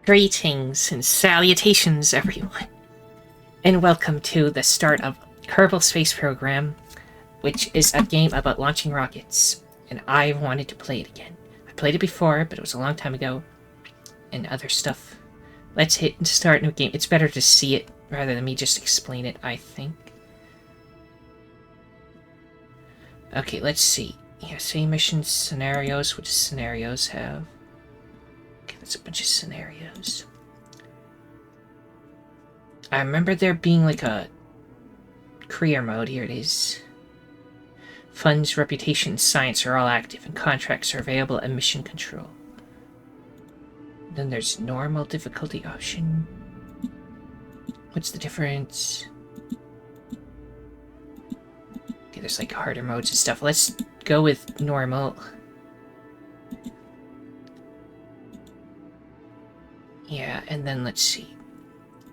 Greetings and salutations, everyone, and welcome to the start of Kerbal Space Program, which is a game about launching rockets, and I wanted to play it again. I played it before, but it was a long time ago, and other stuff. Let's hit and start a new game. It's better to see it rather than me just explain it, I think. Okay, let's see. Yeah, say missions, scenarios. What does scenarios have? Okay, that's a bunch of scenarios. I remember there being like a career mode. Here it is. Funds, reputation, and science are all active, and contracts are available at mission control. Then there's normal difficulty option. What's the difference? Okay, there's like harder modes and stuff. Let's go with normal. Yeah, and then let's see.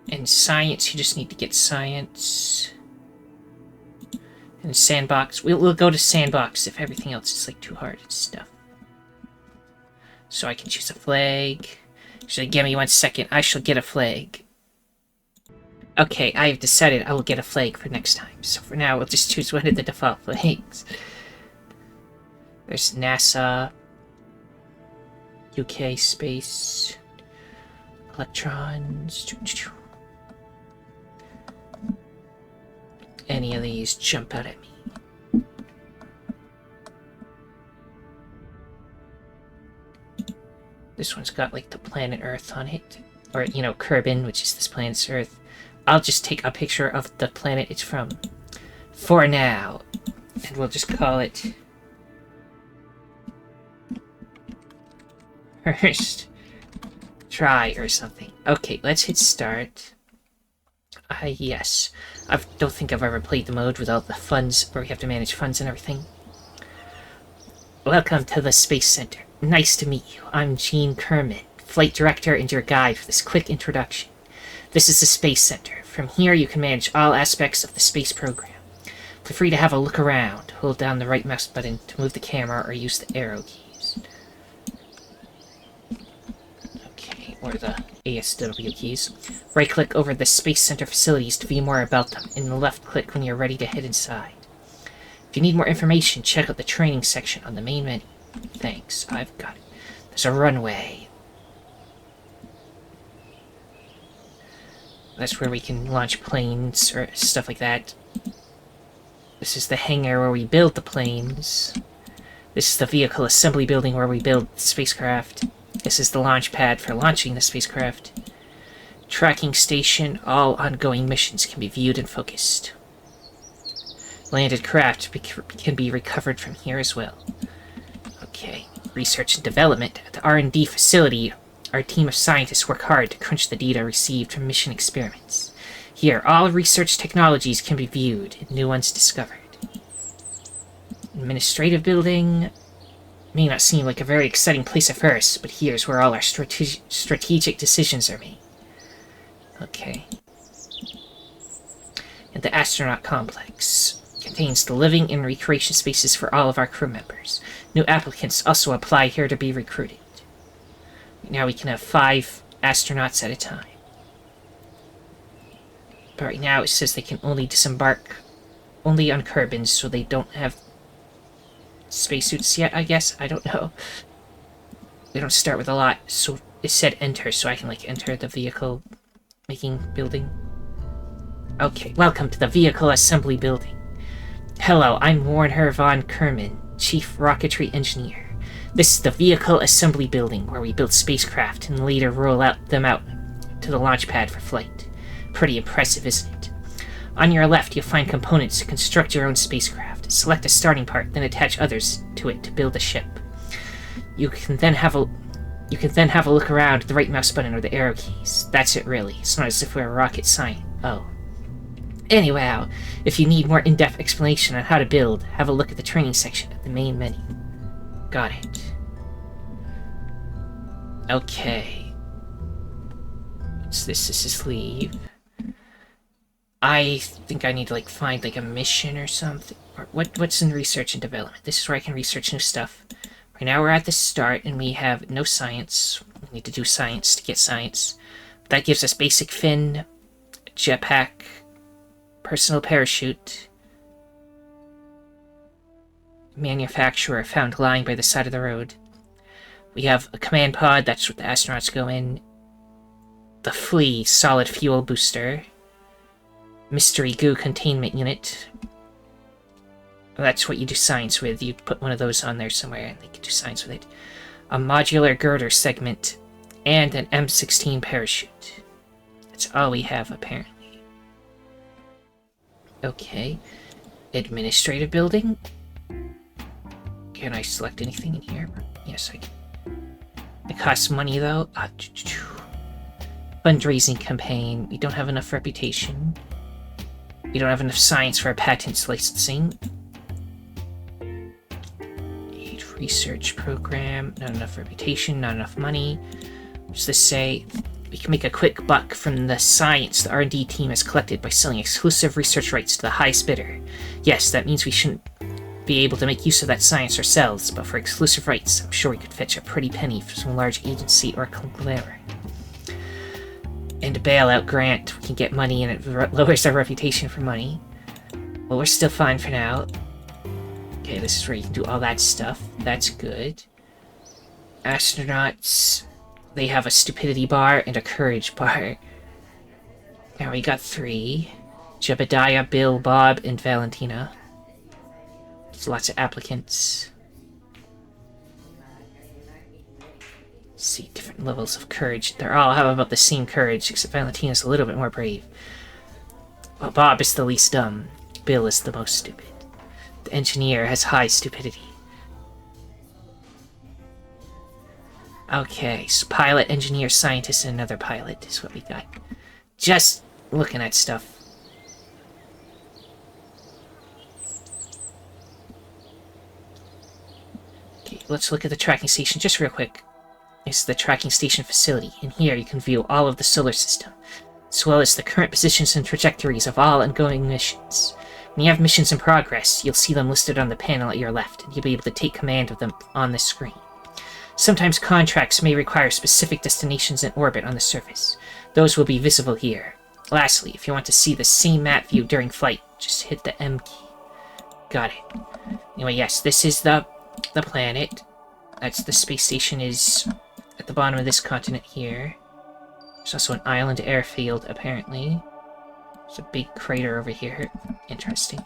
In science, you just need to get science. And Sandbox, we'll go to Sandbox if everything else is like too hard and stuff. So I can choose a flag. Actually, give me 1 second. I shall get a flag. Okay, I've decided I will get a flag for next time. So for now, we'll just choose one of the default flags. There's NASA, UK space, electrons. Any of these jump out at me. This one's got like the planet Earth on it. Or, you know, Kerbal, which is this planet's Earth. I'll just take a picture of the planet it's from for now. And we'll just call it First Try or something. Okay, let's hit start. Yes. I don't think I've ever played the mode with all the funds, where we have to manage funds and everything. Welcome to the Space Center. Nice to meet you. I'm Gene Kerman, Flight Director and your guide for this quick introduction. This is the Space Center. From here you can manage all aspects of the space program. Feel free to have a look around. Hold down the right mouse button to move the camera or use the arrow keys. Okay, or the ASW keys. Right-click over the Space Center facilities to view more about them, and left-click when you're ready to head inside. If you need more information, check out the training section on the main menu. Thanks, I've got it. There's a runway. That's where we can launch planes or stuff like that. This is the hangar where we build the planes. This is the vehicle assembly building where we build the spacecraft. This is the launch pad for launching the spacecraft. Tracking station. All ongoing missions can be viewed and focused. Landed craft can be recovered from here as well. Okay. Research and development. At the R&D facility, our team of scientists work hard to crunch the data received from mission experiments. Here, all research technologies can be viewed and new ones discovered. Administrative building. May not seem like a very exciting place at first, but here's where all our strategic decisions are made. Okay. And the astronaut complex contains the living and recreation spaces for all of our crew members. New applicants also apply here to be recruited. Now we can have 5 astronauts at a time. But right now it says they can only disembark only on Kerbal, so they don't have spacesuits yet, I guess. I don't know. They don't start with a lot, so it said enter, so I can like enter the vehicle making building. Okay, welcome to the vehicle assembly building. Hello, I'm Warner von Kerman, Chief Rocketry Engineer. This is the vehicle assembly building where we build spacecraft and later roll them out to the launch pad for flight. Pretty impressive, isn't it? On your left, you'll find components to construct your own spacecraft. Select a starting part, then attach others to it to build a ship. You can then have a look around with the right mouse button or the arrow keys. That's it, really. It's not as if we're a rocket scientist. Oh. Anyhow, if you need more in-depth explanation on how to build, have a look at the training section at the main menu. Got it. Okay. What's this? This is leave. I think I need to like find like a mission or something. Or what's in research and development? This is where I can research new stuff. Right now we're at the start and we have no science. We need to do science to get science. That gives us basic fin, jetpack, personal parachute, manufacturer found lying by the side of the road. We have a command pod, that's what the astronauts go in. The flea solid fuel booster. Mystery goo containment unit. That's what you do science with. You put one of those on there somewhere and they can do science with it. A modular girder segment. And an M16 parachute. That's all we have, apparently. Okay. Administrative building. Can I select anything in here? Yes, I can. It costs money, though. Fundraising campaign. We don't have enough reputation. We don't have enough science for our patents licensing. Research program. Not enough reputation. Not enough money. What does this say? We can make a quick buck from the science the R&D team has collected by selling exclusive research rights to the highest bidder. Yes, that means we shouldn't be able to make use of that science ourselves, but for exclusive rights, I'm sure we could fetch a pretty penny for some large agency or conglomerate. And a bailout grant, we can get money and it lowers our reputation for money. Well, we're still fine for now. Okay, this is where you can do all that stuff. That's good. Astronauts, they have a stupidity bar and a courage bar. Now we got 3. Jebediah, Bill, Bob, and Valentina. There's lots of applicants. Let's see, different levels of courage. They're all have about the same courage, except Valentina's a little bit more brave. Well, Bob is the least dumb. Bill is the most stupid. The engineer has high stupidity. Okay, so pilot, engineer, scientist, and another pilot is what we got. Just looking at stuff. Okay, let's look at the tracking station just real quick. This is the tracking station facility. In here you can view all of the solar system, as well as the current positions and trajectories of all ongoing missions. When you have missions in progress, you'll see them listed on the panel at your left, and you'll be able to take command of them on the screen. Sometimes contracts may require specific destinations in orbit on the surface. Those will be visible here. Lastly, if you want to see the same map view during flight, just hit the M key. Got it. Anyway, yes, this is the planet. That's the space station is at the bottom of this continent here. There's also an island airfield, apparently. There's a big crater over here. Interesting.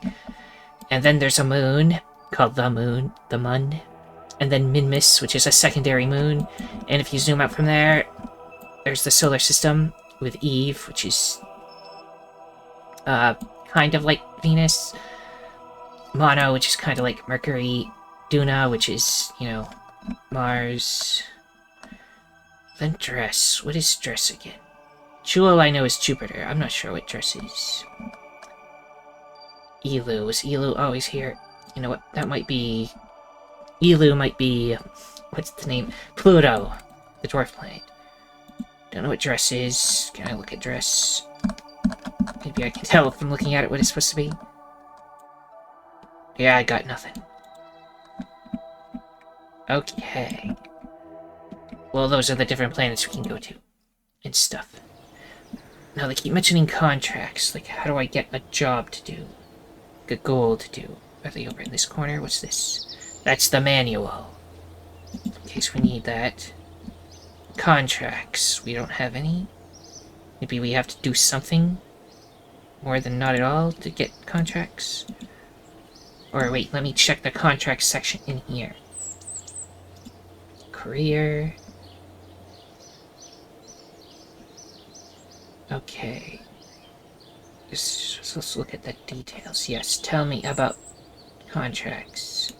And then there's a moon called the Mun. And then Minmus, which is a secondary moon. And if you zoom out from there, there's the solar system with Eve, which is kind of like Venus. Mono, which is kind of like Mercury. Duna, which is, you know, Mars. Then Dress. What is Dress again? Jewel I know is Jupiter. I'm not sure what Dress is. Elu. Is Elu always here? You know what? That might be... Elu might be... What's the name? Pluto. The dwarf planet. Don't know what Dress is. Can I look at Dress? Maybe I can tell from looking at it what it's supposed to be. Yeah, I got nothing. Okay. Well, those are the different planets we can go to. And stuff. Now, they keep mentioning contracts. Like, how do I get a job to do? A goal to do? Are they over in this corner? What's this? That's the manual. In case we need that. Contracts. We don't have any. Maybe we have to do something more than not at all to get contracts. Or wait, let me check the contracts section in here. Career. Okay. Let's look at the details. Yes, tell me about contracts.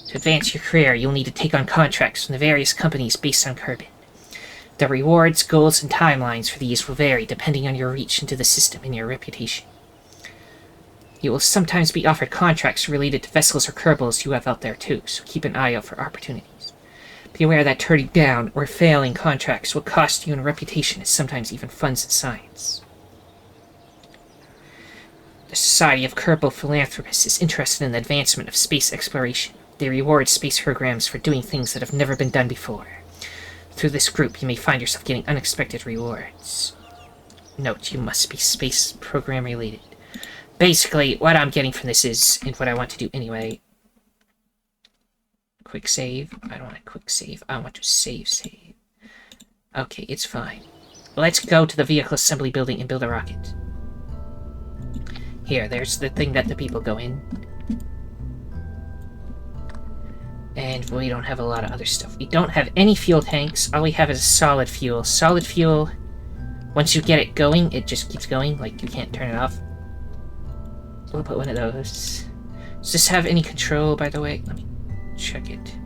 To advance your career, you'll need to take on contracts from the various companies based on Kerbal. The rewards, goals, and timelines for these will vary depending on your reach into the system and your reputation. You will sometimes be offered contracts related to vessels or Kerbals you have out there too, so keep an eye out for opportunities. Be aware that turning down or failing contracts will cost you in reputation and sometimes even funds and science. The Society of Kerbal Philanthropists is interested in the advancement of space exploration. They reward space programs for doing things that have never been done before. Through this group, you may find yourself getting unexpected rewards. Note, you must be space program related. Basically, what I'm getting from this is, and what I want to do anyway... Quick save. I don't want a quick save. I want to save. Okay, it's fine. Let's go to the vehicle assembly building and build a rocket. Here, there's the thing that the people go in. And we don't have a lot of other stuff. We don't have any fuel tanks. All we have is solid fuel. Solid fuel, once you get it going, it just keeps going. Like, you can't turn it off. We'll put one of those. Does this have any control, by the way? Let me check it.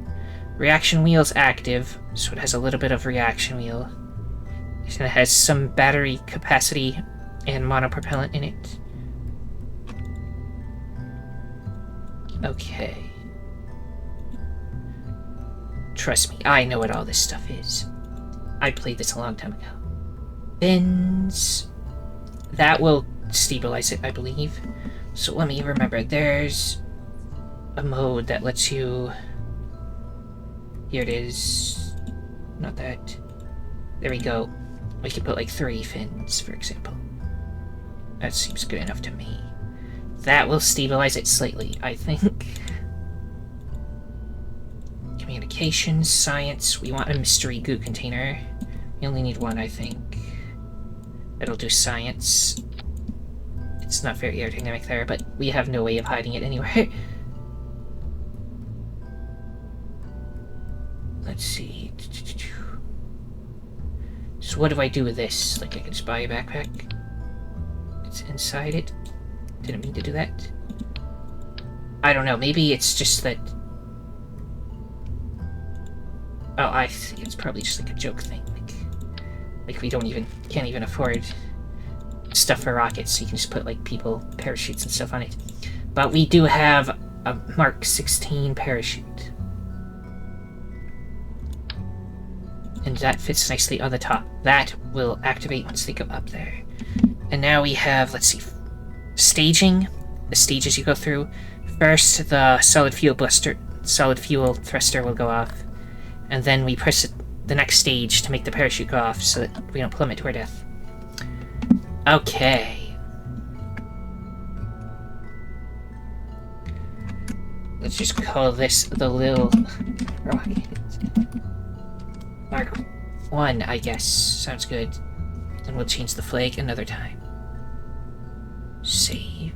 Reaction wheel's active, so it has a little bit of reaction wheel. It has some battery capacity and monopropellant in it. Okay. Trust me, I know what all this stuff is. I played this a long time ago. Fins. That will stabilize it, I believe. So let me remember, there's a mode that lets you... Here it is. Not that. There we go. We can put like 3 fins, for example. That seems good enough to me. That will stabilize it slightly, I think. Communications, science. We want a mystery goo container. We only need 1, I think. That'll do science. It's not very aerodynamic there, but we have no way of hiding it anywhere. Let's see. So what do I do with this? Like, I could just buy a backpack? It's inside it? Didn't mean to do that. I don't know, maybe it's just that... Oh, I see. It's probably just like a joke thing. Like we can't even afford stuff for rockets, so you can just put like people, parachutes and stuff on it. But we do have a Mark 16 parachute. And that fits nicely on the top. That will activate once they go up there. And now we have, let's see, staging. The stages you go through. First, the solid fuel thruster will go off. And then we press the next stage to make the parachute go off so that we don't plummet to our death. Okay. Let's just call this the little rocket. Mark 1, I guess. Sounds good. And we'll change the flag another time. Save.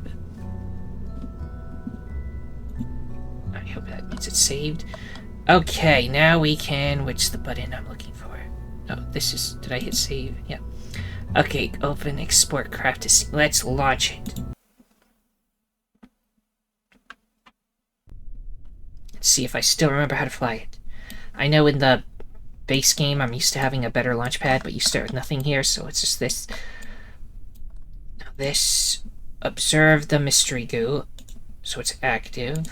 I hope that means it's saved. Okay, now we can... Which the button I'm looking for? Oh, this is... Did I hit save? Yeah. Okay, open export craft to see. Let's launch it. Let's see if I still remember how to fly it. I know in the base game I'm used to having a better launch pad, but you start with nothing here, so it's just this. Now this... Observe the mystery goo. So it's active.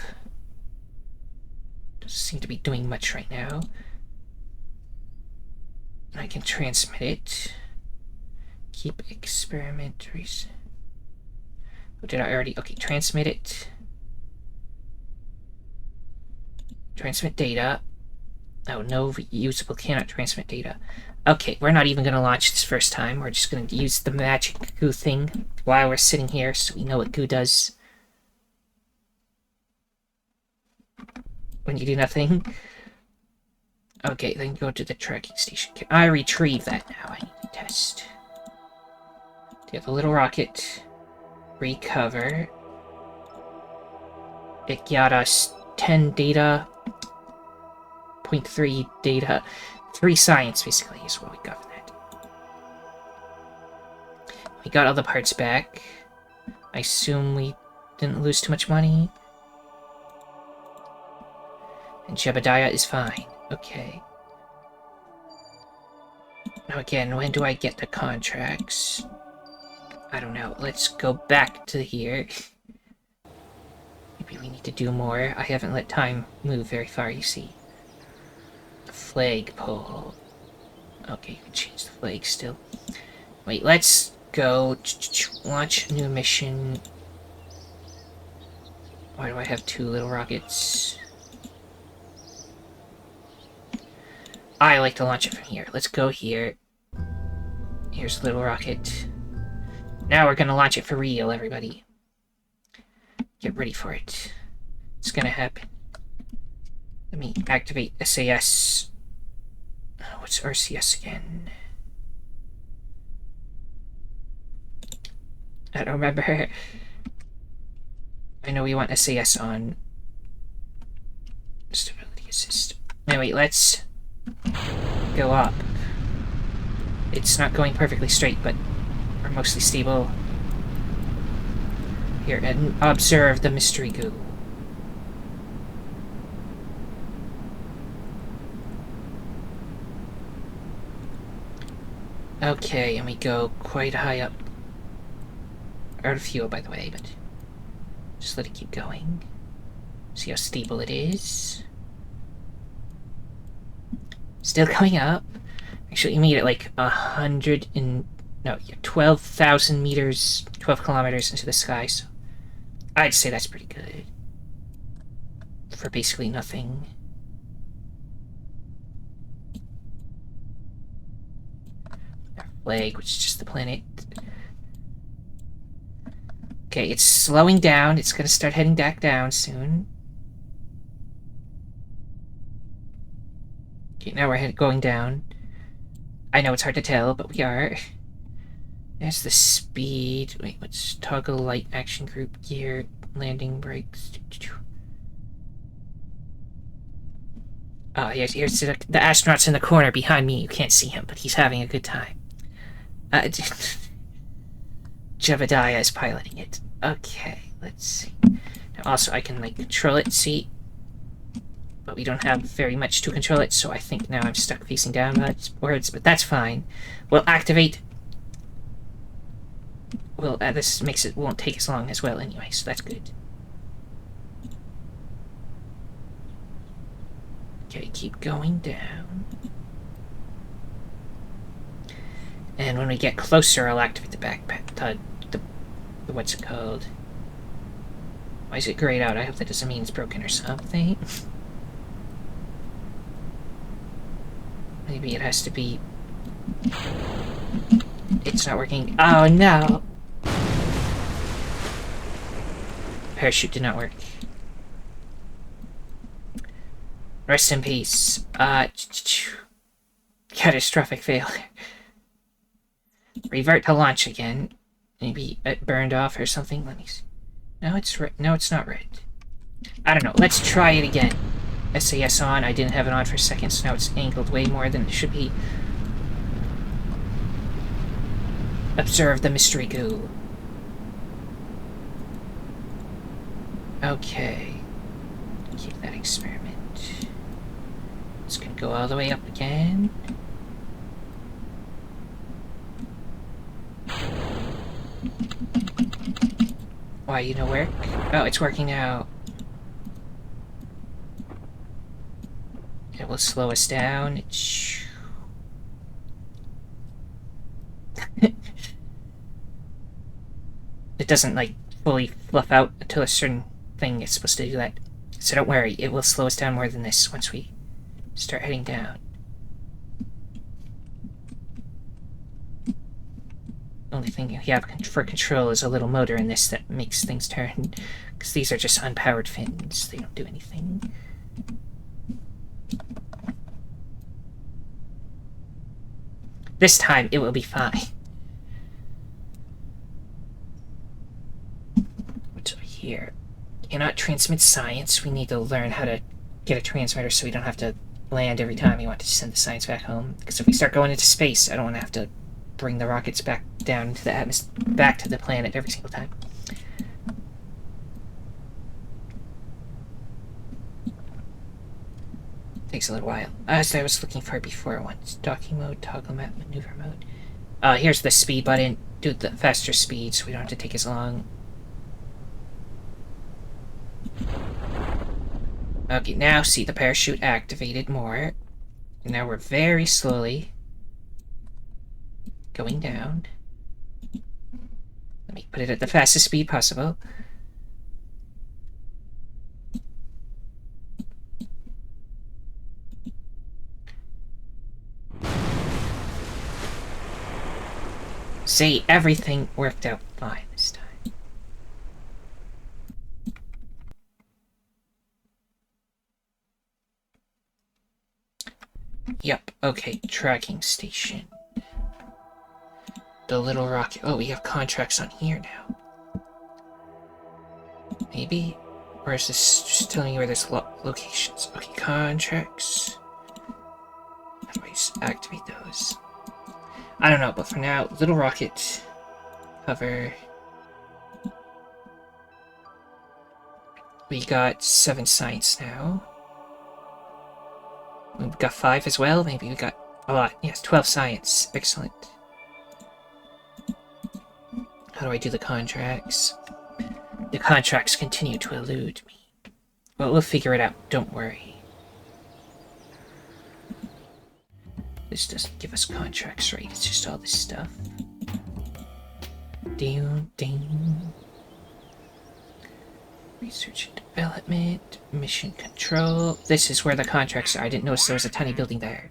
Doesn't seem to be doing much right now. I can transmit it. Keep experimentaries. Oh, did I already? Okay, transmit it. Transmit data. Oh, no usable, cannot transmit data. Okay, we're not even going to launch this first time. We're just going to use the magic goo thing while we're sitting here so we know what goo does. When you do nothing. Okay, then go to the tracking station. Can I retrieve that now? I need to test. Do you have a little rocket? Recover. It got us 10 data. 0.3 data. 3 science, basically, is what we got from that. We got all the parts back. I assume we didn't lose too much money. And Jebediah is fine. Okay. Now again, when do I get the contracts? I don't know. Let's go back to here. Maybe we need to do more. I haven't let time move very far, you see. The flagpole. Okay, you can change the flag still. Wait, let's go launch a new mission. Why do I have 2 little rockets? I like to launch it from here. Let's go here. Here's a little rocket. Now we're gonna launch it for real, everybody. Get ready for it. It's gonna happen. Let me activate SAS. What's RCS again? I don't remember. I know we want SAS on. Stability assist. Anyway, let's go up. It's not going perfectly straight, but we're mostly stable. Here, and observe the mystery goo. Okay, and we go quite high up. Out of fuel, by the way, but just let it keep going. See how stable it is. Still going up. Actually, you made it like 12,000 meters, 12 kilometers into the sky, so I'd say that's pretty good. For basically nothing. Our flag, which is just the planet. Okay, it's slowing down. It's gonna start heading back down soon. Okay, now we're going down. I know it's hard to tell, but we are. There's the speed. Wait, let's toggle light action group gear, landing brakes. Oh, here's the astronaut's in the corner behind me. You can't see him, but he's having a good time. Jebediah is piloting it. Okay, let's see. Now also, I can like control it, see? But we don't have very much to control it, so I think now I'm stuck facing downwards, but that's fine. We'll activate. Well, this makes it won't take as long as well anyway, so that's good. Okay, keep going down. And when we get closer, I'll activate the backpack. The what's it called? Why is it grayed out? I hope that doesn't mean it's broken or something. Maybe it has to be. It's not working. Oh no! Parachute did not work. Rest in peace. Catastrophic failure. Revert to launch again. Maybe it burned off or something. Let me see. No, it's red. No, it's not red. I don't know. Let's try it again. SAS on. I didn't have it on for a second, so now it's angled way more than it should be. Observe the mystery goo. Okay. Keep that experiment. It's gonna go all the way up again. Why, you know where? Oh, it's working now. It will slow us down. It doesn't, like, fully fluff out until a certain thing is supposed to do that. So don't worry, it will slow us down more than this once we start heading down. Only thing we have for control is a little motor in this that makes things turn, because these are just unpowered fins. They don't do anything. This time it will be fine. What's over here? Cannot transmit science. We need to learn how to get a transmitter so we don't have to land every time we want to send the science back home. Because if we start going into space, I don't want to have to bring the rockets back down into the atmosphere, back to the planet every single time. Takes a little while. As I was looking for before once. Docking mode, toggle map, maneuver mode. Here's the speed button. Do the faster speed so we don't have to take as long. Okay, now see the parachute activated more. And now we're very slowly going down. Let me put it at the fastest speed possible. Say everything worked out fine this time. Yep, okay, tracking station. The little rocket. Oh, we have contracts on here now. Maybe? Or is this just telling you where there's locations? Okay, contracts. How do I just activate those? I don't know, but for now, little rocket. Cover. We got 7 science now. We've got 5 as well. Maybe we got a lot. Yes, 12 science. Excellent. How do I do the contracts? The contracts continue to elude me. Well, we'll figure it out. Don't worry. This doesn't give us contracts, right? It's just all this stuff. Ding, ding. Research and development. Mission control. This is where the contracts are. I didn't notice there was a tiny building there.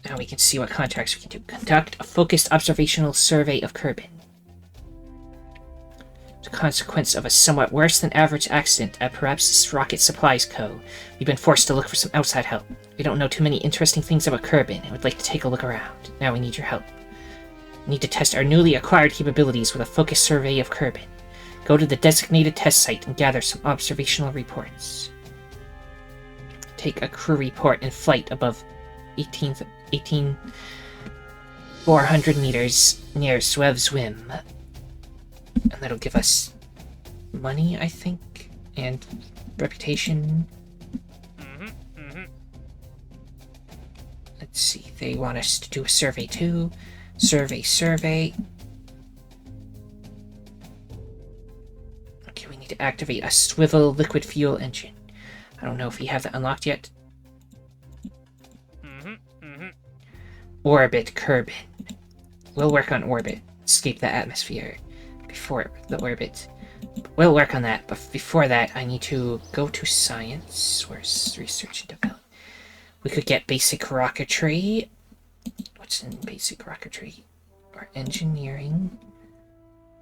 Now we can see what contracts we can do. Conduct a focused observational survey of Kerbal. As a consequence of a somewhat worse than average accident at perhaps Rocket Supplies Co., we've been forced to look for some outside help. We don't know too many interesting things about Kerbal and would like to take a look around. Now we need your help. We need to test our newly acquired capabilities with a focused survey of Kerbal. Go to the designated test site and gather some observational reports. Take a crew report in flight above 18,400 meters near Swev's Whim. And that'll give us money, I think, and reputation. Let's see, they want us to do a survey too. Survey. Okay, we need to activate a swivel liquid fuel engine. I don't know if we have that unlocked yet. Orbit Kerbal. We'll work on orbit. Escape the atmosphere before the orbit. We'll work on that, but before that, I need to go to science. Where's research and development? We could get basic rocketry. What's in basic rocketry? Or engineering.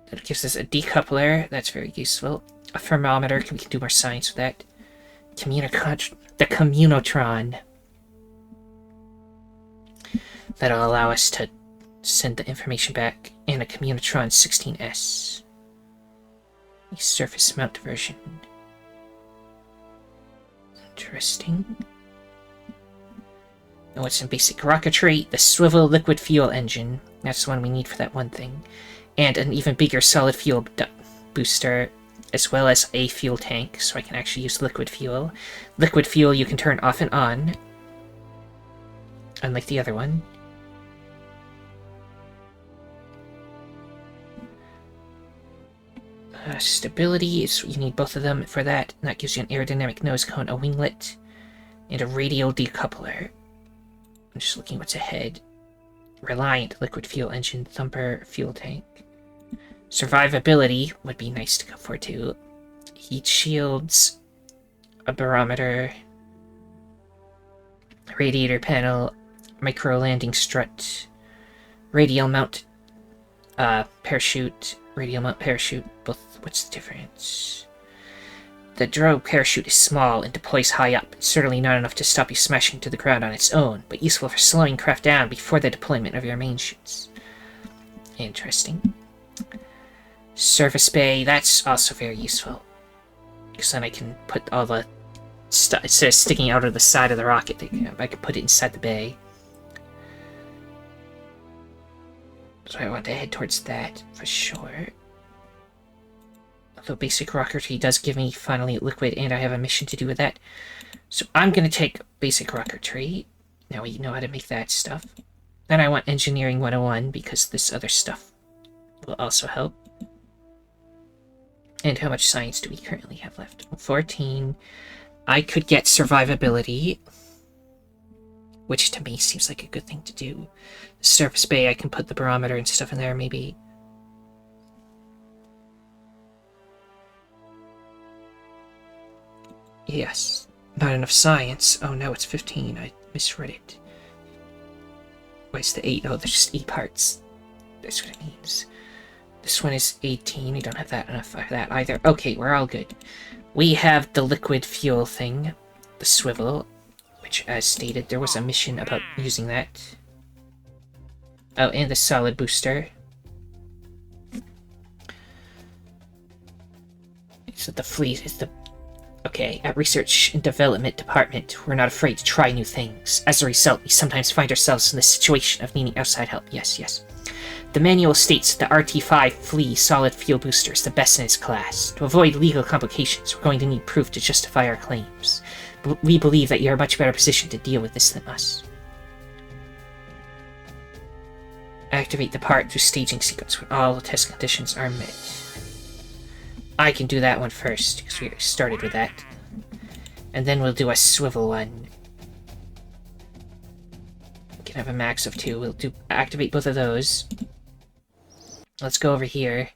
That gives us a decoupler. That's very useful. A thermometer. We can do more science with that. The communotron. That'll allow us to send the information back. And a communotron 16S. A surface mount version. Interesting. And what's in basic rocketry? The swivel liquid fuel engine. That's the one we need for that one thing. And an even bigger solid fuel booster, as well as a fuel tank, so I can actually use liquid fuel. Liquid fuel you can turn off and on, unlike the other one. Stability, is you need both of them for that, and that gives you an aerodynamic nose cone, a winglet, and a radial decoupler. I'm just looking what's ahead. Reliant liquid fuel engine, thumper fuel tank. Survivability would be nice to go for too. Heat shields, a barometer, radiator panel, micro landing strut, radial mount parachute, radial mount parachute, both. What's the difference? The drogue parachute is small and deploys high up. It's certainly not enough to stop you smashing to the ground on its own, but useful for slowing craft down before the deployment of your main chutes. Interesting. Surface bay, that's also very useful. Because then I can put all the stuff, instead of sticking out of the side of the rocket, I can put it inside the bay. So I want to head towards that, for sure. Although basic rocketry does give me, finally, liquid, and I have a mission to do with that. So I'm going to take basic rocketry. Now we know how to make that stuff. Then I want engineering 101, because this other stuff will also help. And how much science do we currently have left? 14. I could get survivability, which to me seems like a good thing to do. The surface bay, I can put the barometer and stuff in there, maybe. Yes. Not enough science. Oh no, it's 15. I misread it. Where's the 8? Oh, there's just 8 parts. That's what it means. This one is 18. We don't have that enough for that either. Okay, we're all good. We have the liquid fuel thing, the swivel, which, as stated, there was a mission about using that. Oh, and the solid booster. So the fleet is the... Okay, at Research and Development Department, we're not afraid to try new things. As a result, we sometimes find ourselves in the situation of needing outside help. Yes, yes. The manual states that the RT-5 Flea solid fuel booster is the best in its class. To avoid legal complications, we're going to need proof to justify our claims. We believe that you're in a much better position to deal with this than us. Activate the part through staging sequence when all the test conditions are met. I can do that one first, because we started with that. And then we'll do a swivel one. We can have a max of 2. We'll activate both of those. Let's go over here.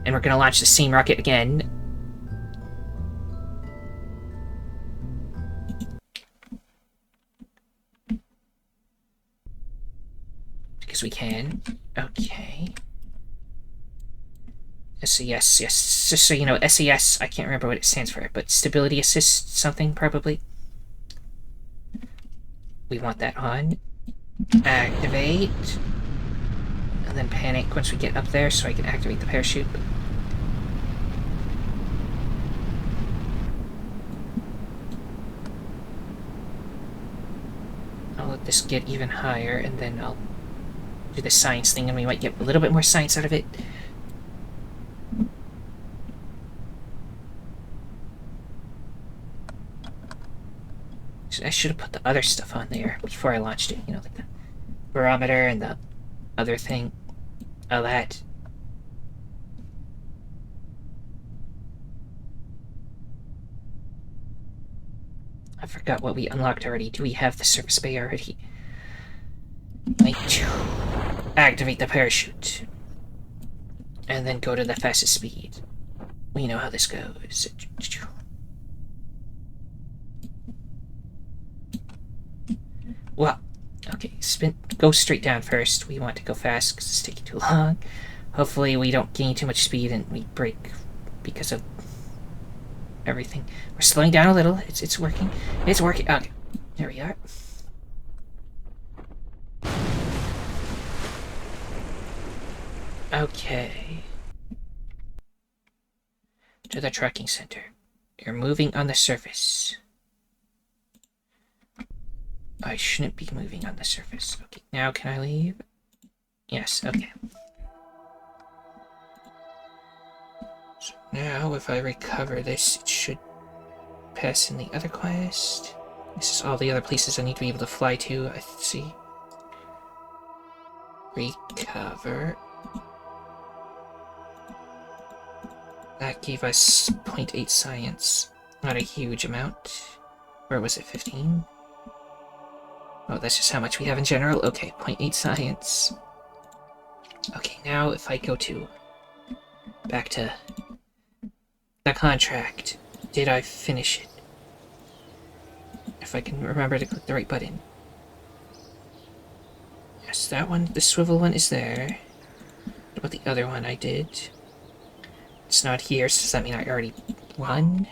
And we're going to launch the same rocket again. Because we can. Okay. SAS, yes. Just so you know, SAS, I can't remember what it stands for, but Stability Assist something, probably. We want that on. Activate. And then panic once we get up there so I can activate the parachute. I'll let this get even higher, and then I'll do the science thing, and we might get a little bit more science out of it. I should have put the other stuff on there before I launched it, you know, like the barometer and the other thing. All that. I forgot what we unlocked already. Do we have the surface bay already? Activate the parachute. And then go to the fastest speed. We know how this goes. Well, okay, go straight down first. We want to go fast because it's taking too long. Hopefully we don't gain too much speed and we break because of everything. We're slowing down a little. It's working. It's working. Okay, there we are. Okay. To the tracking center. You're moving on the surface. I shouldn't be moving on the surface. Okay, now can I leave? Yes, okay. So now if I recover this, it should pass in the other quest. This is all the other places I need to be able to fly to, I see. Recover. That gave us 0.8 science. Not a huge amount. Or was it 15? Oh, that's just how much we have in general? Okay, 0.8 science. Okay, now if I go to... back to... the contract. Did I finish it? If I can remember to click the right button. Yes, that one, the swivel one is there. What about the other one I did? It's not here, so does that mean I already won?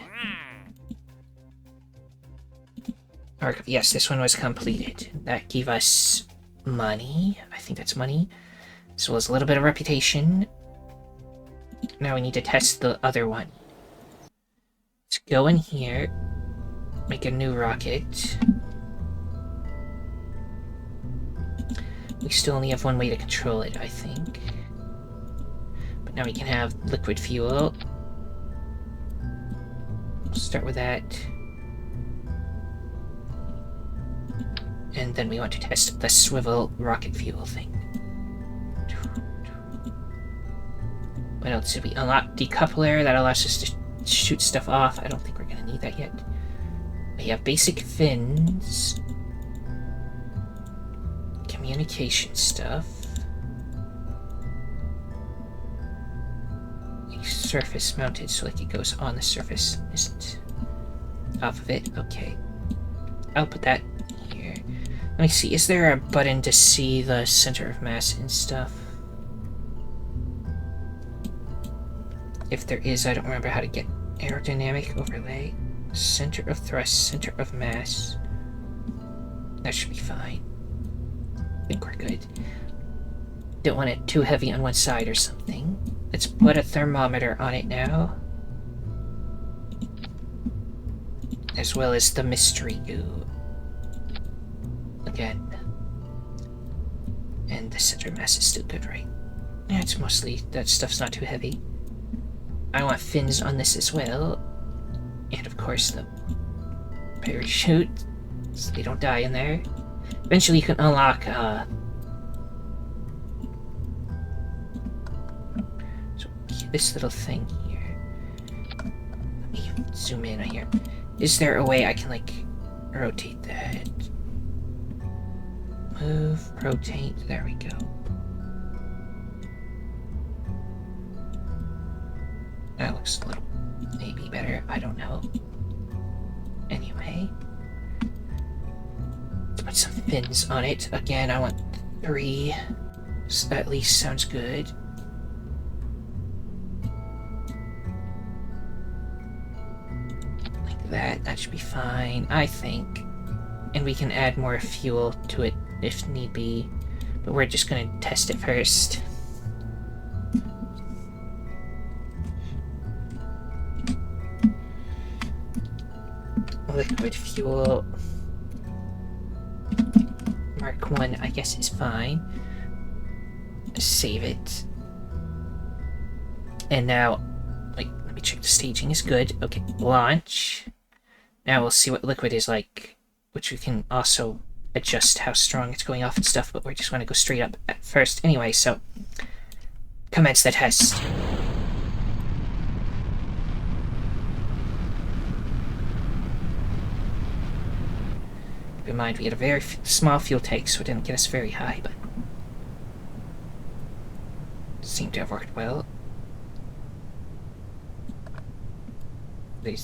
Or, yes, this one was completed. That gave us money. I think that's money. As well as a little bit of reputation. Now we need to test the other one. Let's go in here. Make a new rocket. We still only have one way to control it, I think. But now we can have liquid fuel. We'll start with that. And then we want to test the swivel rocket fuel thing. What else did we unlock? Decoupler, that allows us to shoot stuff off. I don't think we're going to need that yet. We have basic fins. Communication stuff. Surface mounted, so like it goes on the surface, isn't off of it. Okay. I'll put that here. Let me see, is there a button to see the center of mass and stuff? If there is, I don't remember how to get aerodynamic overlay. Center of thrust, center of mass. That should be fine. I think we're good. Don't want it too heavy on one side or something. Let's put a thermometer on it now. As well as the mystery goo. Again. And the center mass is still good, right? Yeah, it's mostly, that stuff's not too heavy. I want fins on this as well. And of course the parachute, so they don't die in there. Eventually you can unlock, so this little thing here. Let me zoom in on here. Is there a way I can, like, rotate that? Move, rotate, there we go. That looks a little, maybe better, I don't know. Anyway. Let's put some fins on it. Again, I want 3. So that at least sounds good. Like that, that should be fine, I think. And we can add more fuel to it if need be. But we're just gonna test it first. Liquid fuel. Mark 1, I guess, is fine. Save it. And now, wait, let me check the staging is good. Okay, launch. Now we'll see what liquid is like, which we can also adjust how strong it's going off and stuff, but we're just going to go straight up at first anyway, so commence the test. Keep in mind, we had a very small fuel tank, so it didn't get us very high, but seemed to have worked well. They're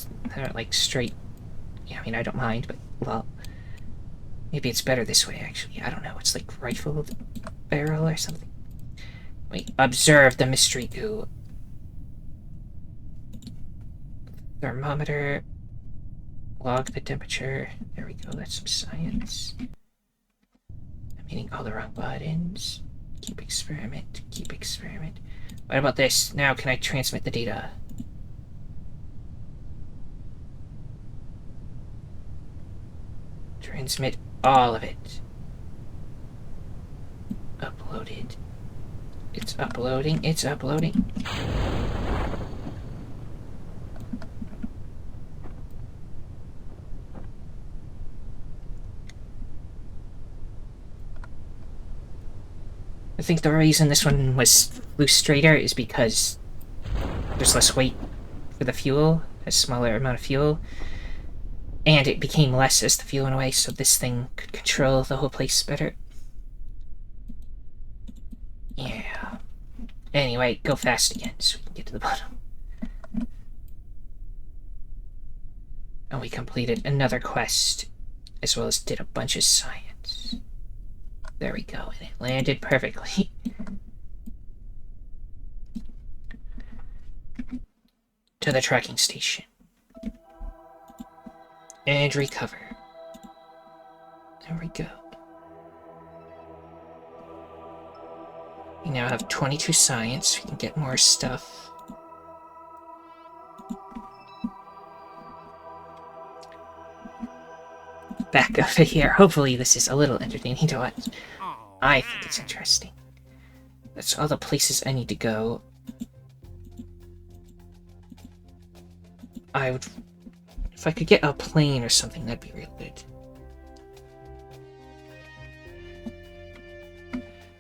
like straight. Yeah, I mean, I don't mind, but, well, maybe it's better this way, actually. I don't know. It's like rifled barrel or something. Wait, observe the mystery goo. Thermometer. Log the temperature. There we go, that's some science. I'm hitting all the wrong buttons. Keep experiment, keep experiment. What about this? Now can I transmit the data? Transmit all of it. Uploaded. It's uploading, it's uploading. I think the reason this one flew straighter is because there's less weight for the fuel, a smaller amount of fuel, and it became less as the fuel went away, so this thing could control the whole place better. Yeah. Anyway, go fast again so we can get to the bottom. And we completed another quest, as well as did a bunch of science. There we go, and it landed perfectly. To the tracking station. And recover. There we go. We now have 22 science. We can get more stuff. Back over here. Hopefully this is a little entertaining to watch. I think it's interesting. That's all the places I need to go. I would... If I could get a plane or something, that'd be real good.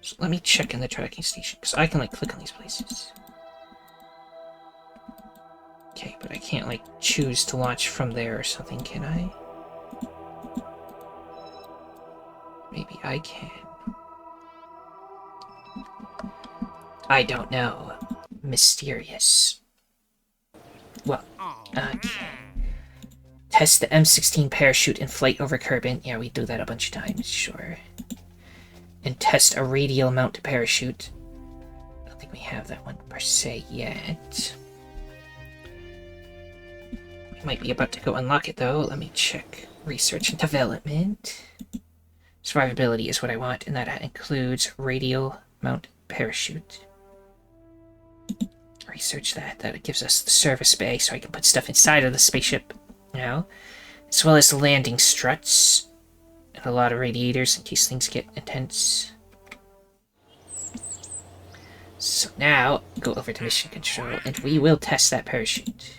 So let me check in the tracking station, because I can, like, click on these places. Okay, but I can't, like, choose to launch from there or something, can I? Maybe I can. I don't know. Mysterious. Well, okay. Test the M16 parachute in flight over Kerbin. Yeah, we do that a bunch of times, sure. And test a radial mount parachute. I don't think we have that one per se yet. We might be about to go unlock it though. Let me check research and development. Survivability is what I want, and that includes radial mount parachute. Research that. That gives us the service bay so I can put stuff inside of the spaceship now. As well as the landing struts. And a lot of radiators in case things get intense. So now, go over to mission control and we will test that parachute.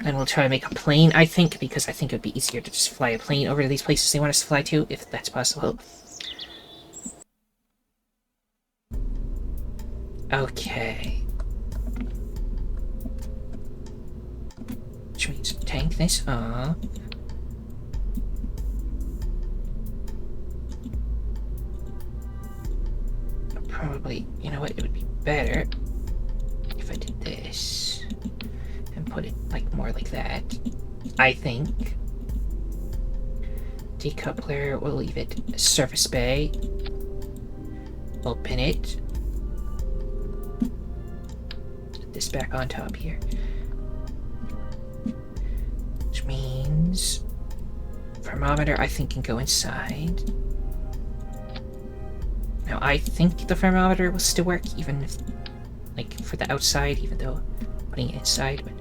And we'll try to make a plane, I think, because I think it would be easier to just fly a plane over to these places they want us to fly to, if that's possible. Okay. Which means tank this up. Probably, you know what, it would be better if I did this and put it like more like that. I think. Decoupler, we'll leave it surface bay. Open it. Put this back on top here. Which means thermometer I think can go inside. Now I think the thermometer will still work even if, like, for the outside, even though putting it inside would...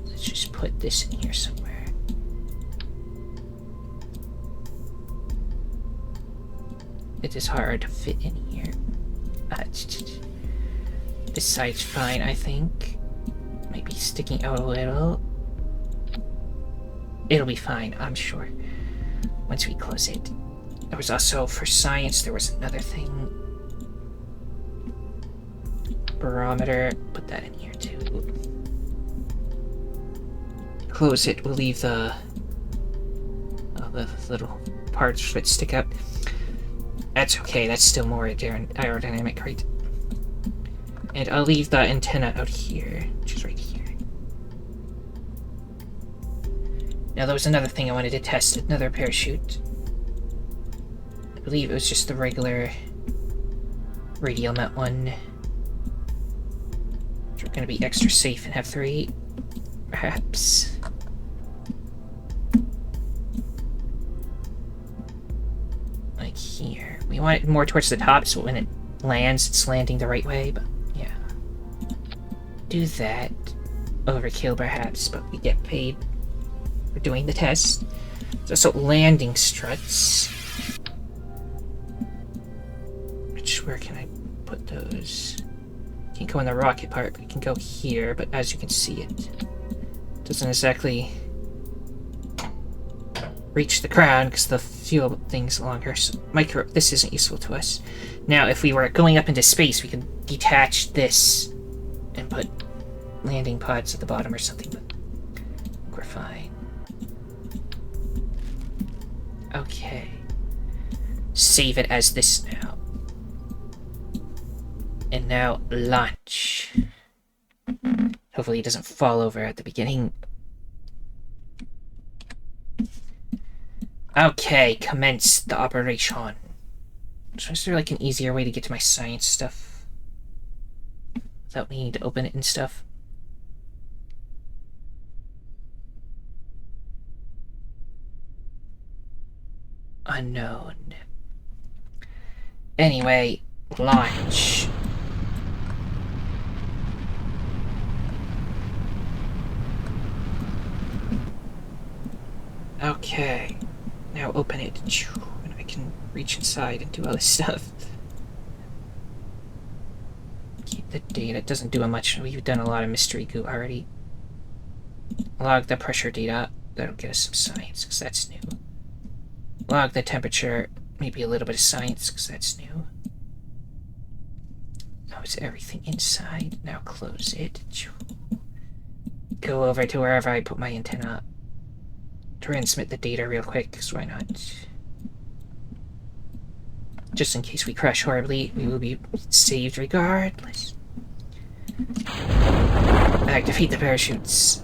Let's just put this in here somewhere. It is hard to fit in here. This side's fine, I think. Might be sticking out a little. It'll be fine, I'm sure, once we close it. There was also, for science, there was another thing. Barometer, put that in here too. Close it, we'll leave the little parts that stick out. That's okay, that's still more aerodynamic, right? And I'll leave the antenna out here, which is right here. Now there was another thing I wanted to test, another parachute. I believe it was just the regular radial mount one. Which are going to be extra safe and have 3, perhaps. Like here. We want it more towards the top so when it lands, it's landing the right way, but yeah. Do that. Overkill perhaps, but we get paid. We're doing the test. There's also landing struts. Where can I put those? Can't go in the rocket part, but it can go here, but as you can see, it doesn't exactly reach the ground because the fuel thing's longer. So this isn't useful to us. Now, if we were going up into space, we could detach this and put landing pods at the bottom or something, but we're fine. Okay. Save it as this now. And now launch. Hopefully it doesn't fall over at the beginning. Okay, commence the operation. So is there like an easier way to get to my science stuff without needing to open it and stuff? Unknown. Anyway, launch. Okay, now open it, and I can reach inside and do all this stuff. Keep the data, it doesn't do much. We've done a lot of mystery goo already. Log the pressure data, that'll get us some science, because that's new. Log the temperature, maybe a little bit of science, because that's new. Now is everything inside? Now close it. Go over to wherever I put my antenna. Transmit the data real quick, because why not? Just in case we crash horribly, we will be saved regardless. Activate the parachutes.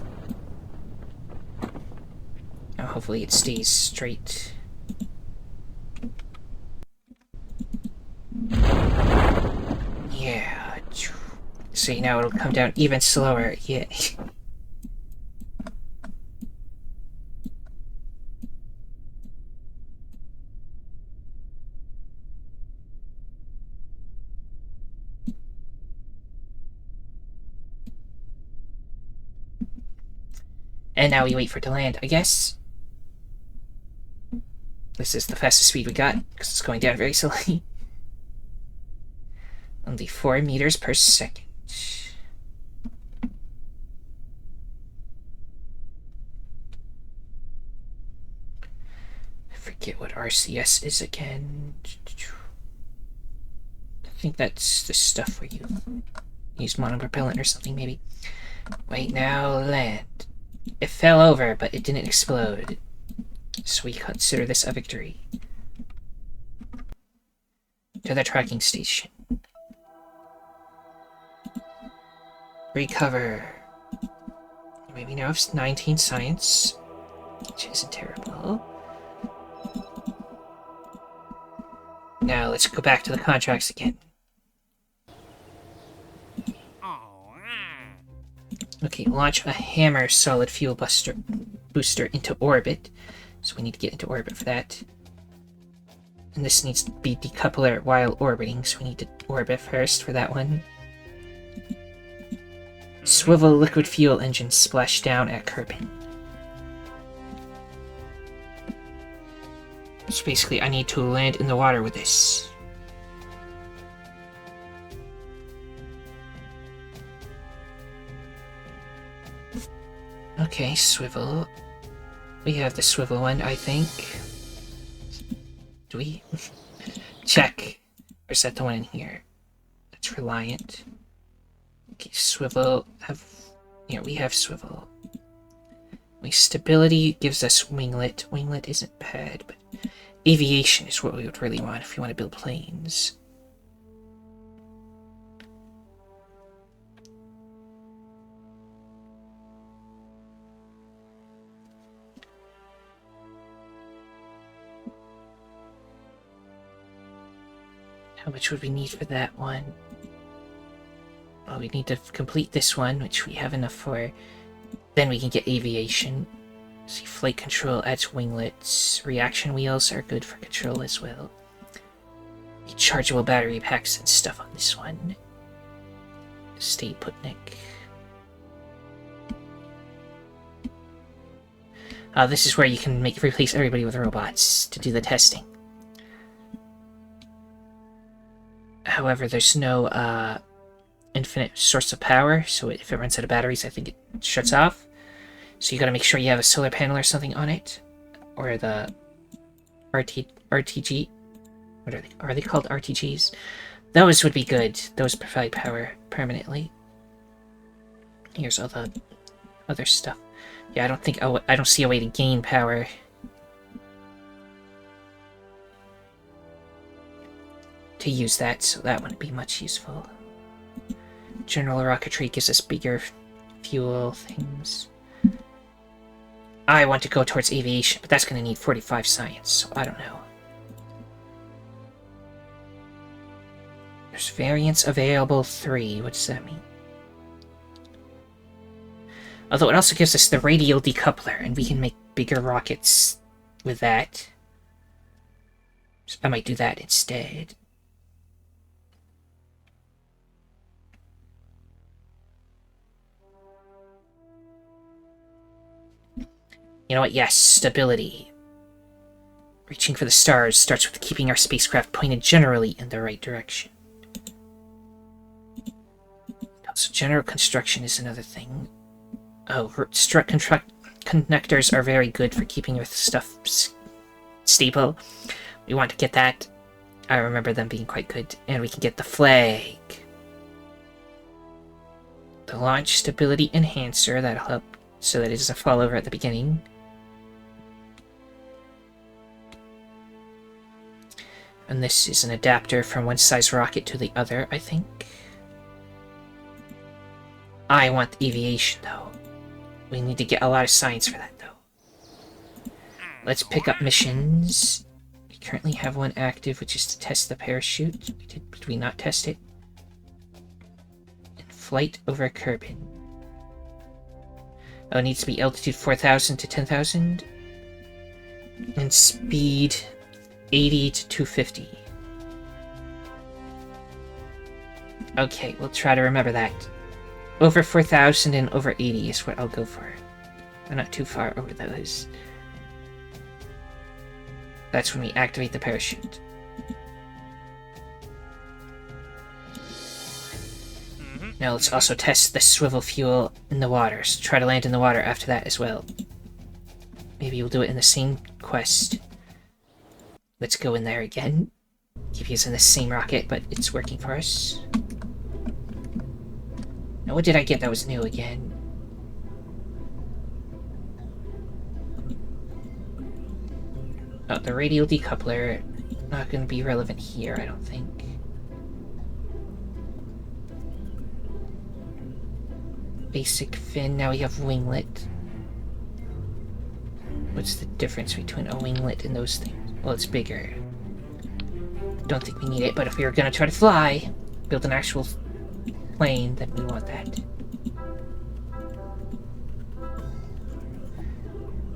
Now hopefully it stays straight. Yeah. See, now it'll come down even slower. Yeah. And now we wait for it to land, I guess. This is the fastest speed we got, because it's going down very slowly. Only 4 meters per second. I forget what RCS is again. I think that's the stuff where you use monopropellant or something, maybe. Wait, now land. It fell over, but it didn't explode. So we consider this a victory. To the tracking station. Recover. Maybe now it's 19 science, which isn't terrible. Now let's go back to the contracts again. Okay, launch a hammer solid fuel booster into orbit. So we need to get into orbit for that. And this needs to be decoupler while orbiting, so we need to orbit first for that one. Swivel liquid fuel engine splashdown at Kerbal. So basically I need to land in the water with this. Okay, swivel. We have the swivel one, I think. Do we? Check. Or is that the one in here? That's Reliant. Okay, swivel. Yeah, we have swivel. Stability gives us winglet. Winglet isn't bad, but aviation is what we would really want if we want to build planes. How much would we need for that one? Well, we need to complete this one, which we have enough for. Then we can get aviation. See, flight control adds winglets. Reaction wheels are good for control as well. Rechargeable battery packs and stuff on this one. Stay put, Nick. This is where you can replace everybody with robots to do the testing. However, there's no infinite source of power, so if it runs out of batteries, I think it shuts off. So you gotta make sure you have a solar panel or something on it, or the RTG. What are they? Are they called RTGs? Those would be good. Those provide power permanently. Here's all the other stuff. Yeah, I don't see a way to gain power. To use that, so that wouldn't be much useful. General rocketry gives us bigger fuel things. I want to go towards aviation, but that's going to need 45 science, so I don't know. There's variants available 3. What does that mean? Although it also gives us the radial decoupler, and we can make bigger rockets with that. So I might do that instead. You know what? Yes, stability. Reaching for the stars starts with keeping our spacecraft pointed generally in the right direction. Also, general construction is another thing. Oh, strut connectors are very good for keeping your stuff stable. We want to get that. I remember them being quite good. And we can get the flag. The launch stability enhancer, that'll help so that it doesn't fall over at the beginning. And this is an adapter from one size rocket to the other, I think. I want the aviation, though. We need to get a lot of science for that, though. Let's pick up missions. We currently have one active, which is to test the parachute. Did we not test it? And flight over Kerbal. Oh, it needs to be altitude 4,000 to 10,000. And speed 80 to 250. Okay, we'll try to remember that. Over 4,000 and over 80 is what I'll go for. I'm not too far over those. That's when we activate the parachute. Now let's also test the swivel fuel in the water. So try to land in the water after that as well. Maybe we'll do it in the same quest. Let's go in there again. Keep using the same rocket, but it's working for us. Now what did I get that was new again? Oh, the radial decoupler. Not going to be relevant here, I don't think. Basic fin, now we have winglet. What's the difference between a winglet and those things? Well, it's bigger. Don't think we need it, but if we were gonna try to fly, build an actual plane, then we want that.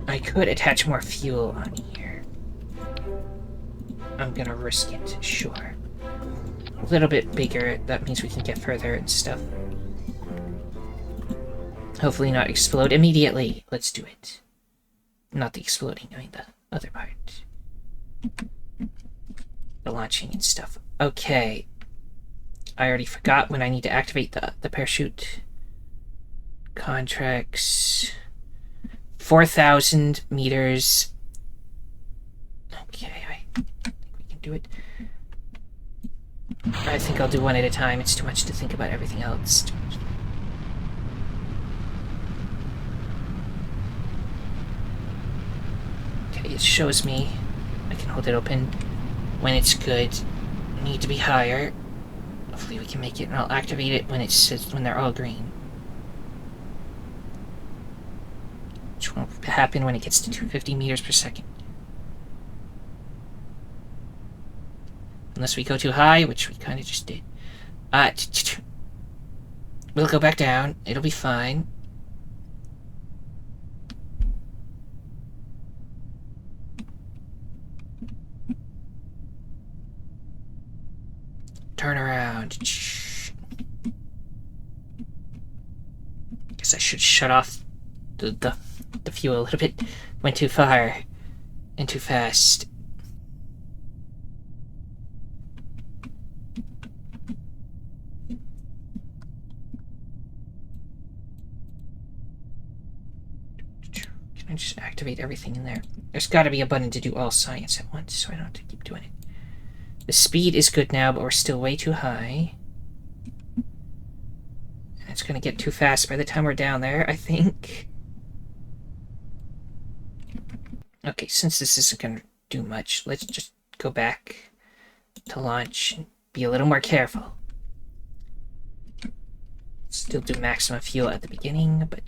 I could attach more fuel on here. I'm gonna risk it, sure. A little bit bigger, that means we can get further and stuff. Hopefully not explode immediately. Let's do it. Not the exploding, I mean the other part. The launching and stuff. Okay. I already forgot when I need to activate the parachute. Contracts. 4,000 meters. Okay, I think we can do it. I think I'll do one at a time. It's too much to think about everything else. It shows me, I can hold it open when it's good. Need to be higher. Hopefully we can make it, and I'll activate it when it says when they're all green. Which won't happen when it gets to 250 meters per second. Unless we go too high, which we kind of just did. We'll go back down. It'll be fine. Turn around. Guess I should shut off the fuel a little bit. Went too far and too fast. Can I just activate everything in there? There's got to be a button to do all science at once, so I don't have to keep doing it. The speed is good now, but we're still way too high. And it's going to get too fast by the time we're down there, I think. Okay, since this isn't going to do much, let's just go back to launch and be a little more careful. Still do maximum fuel at the beginning, but...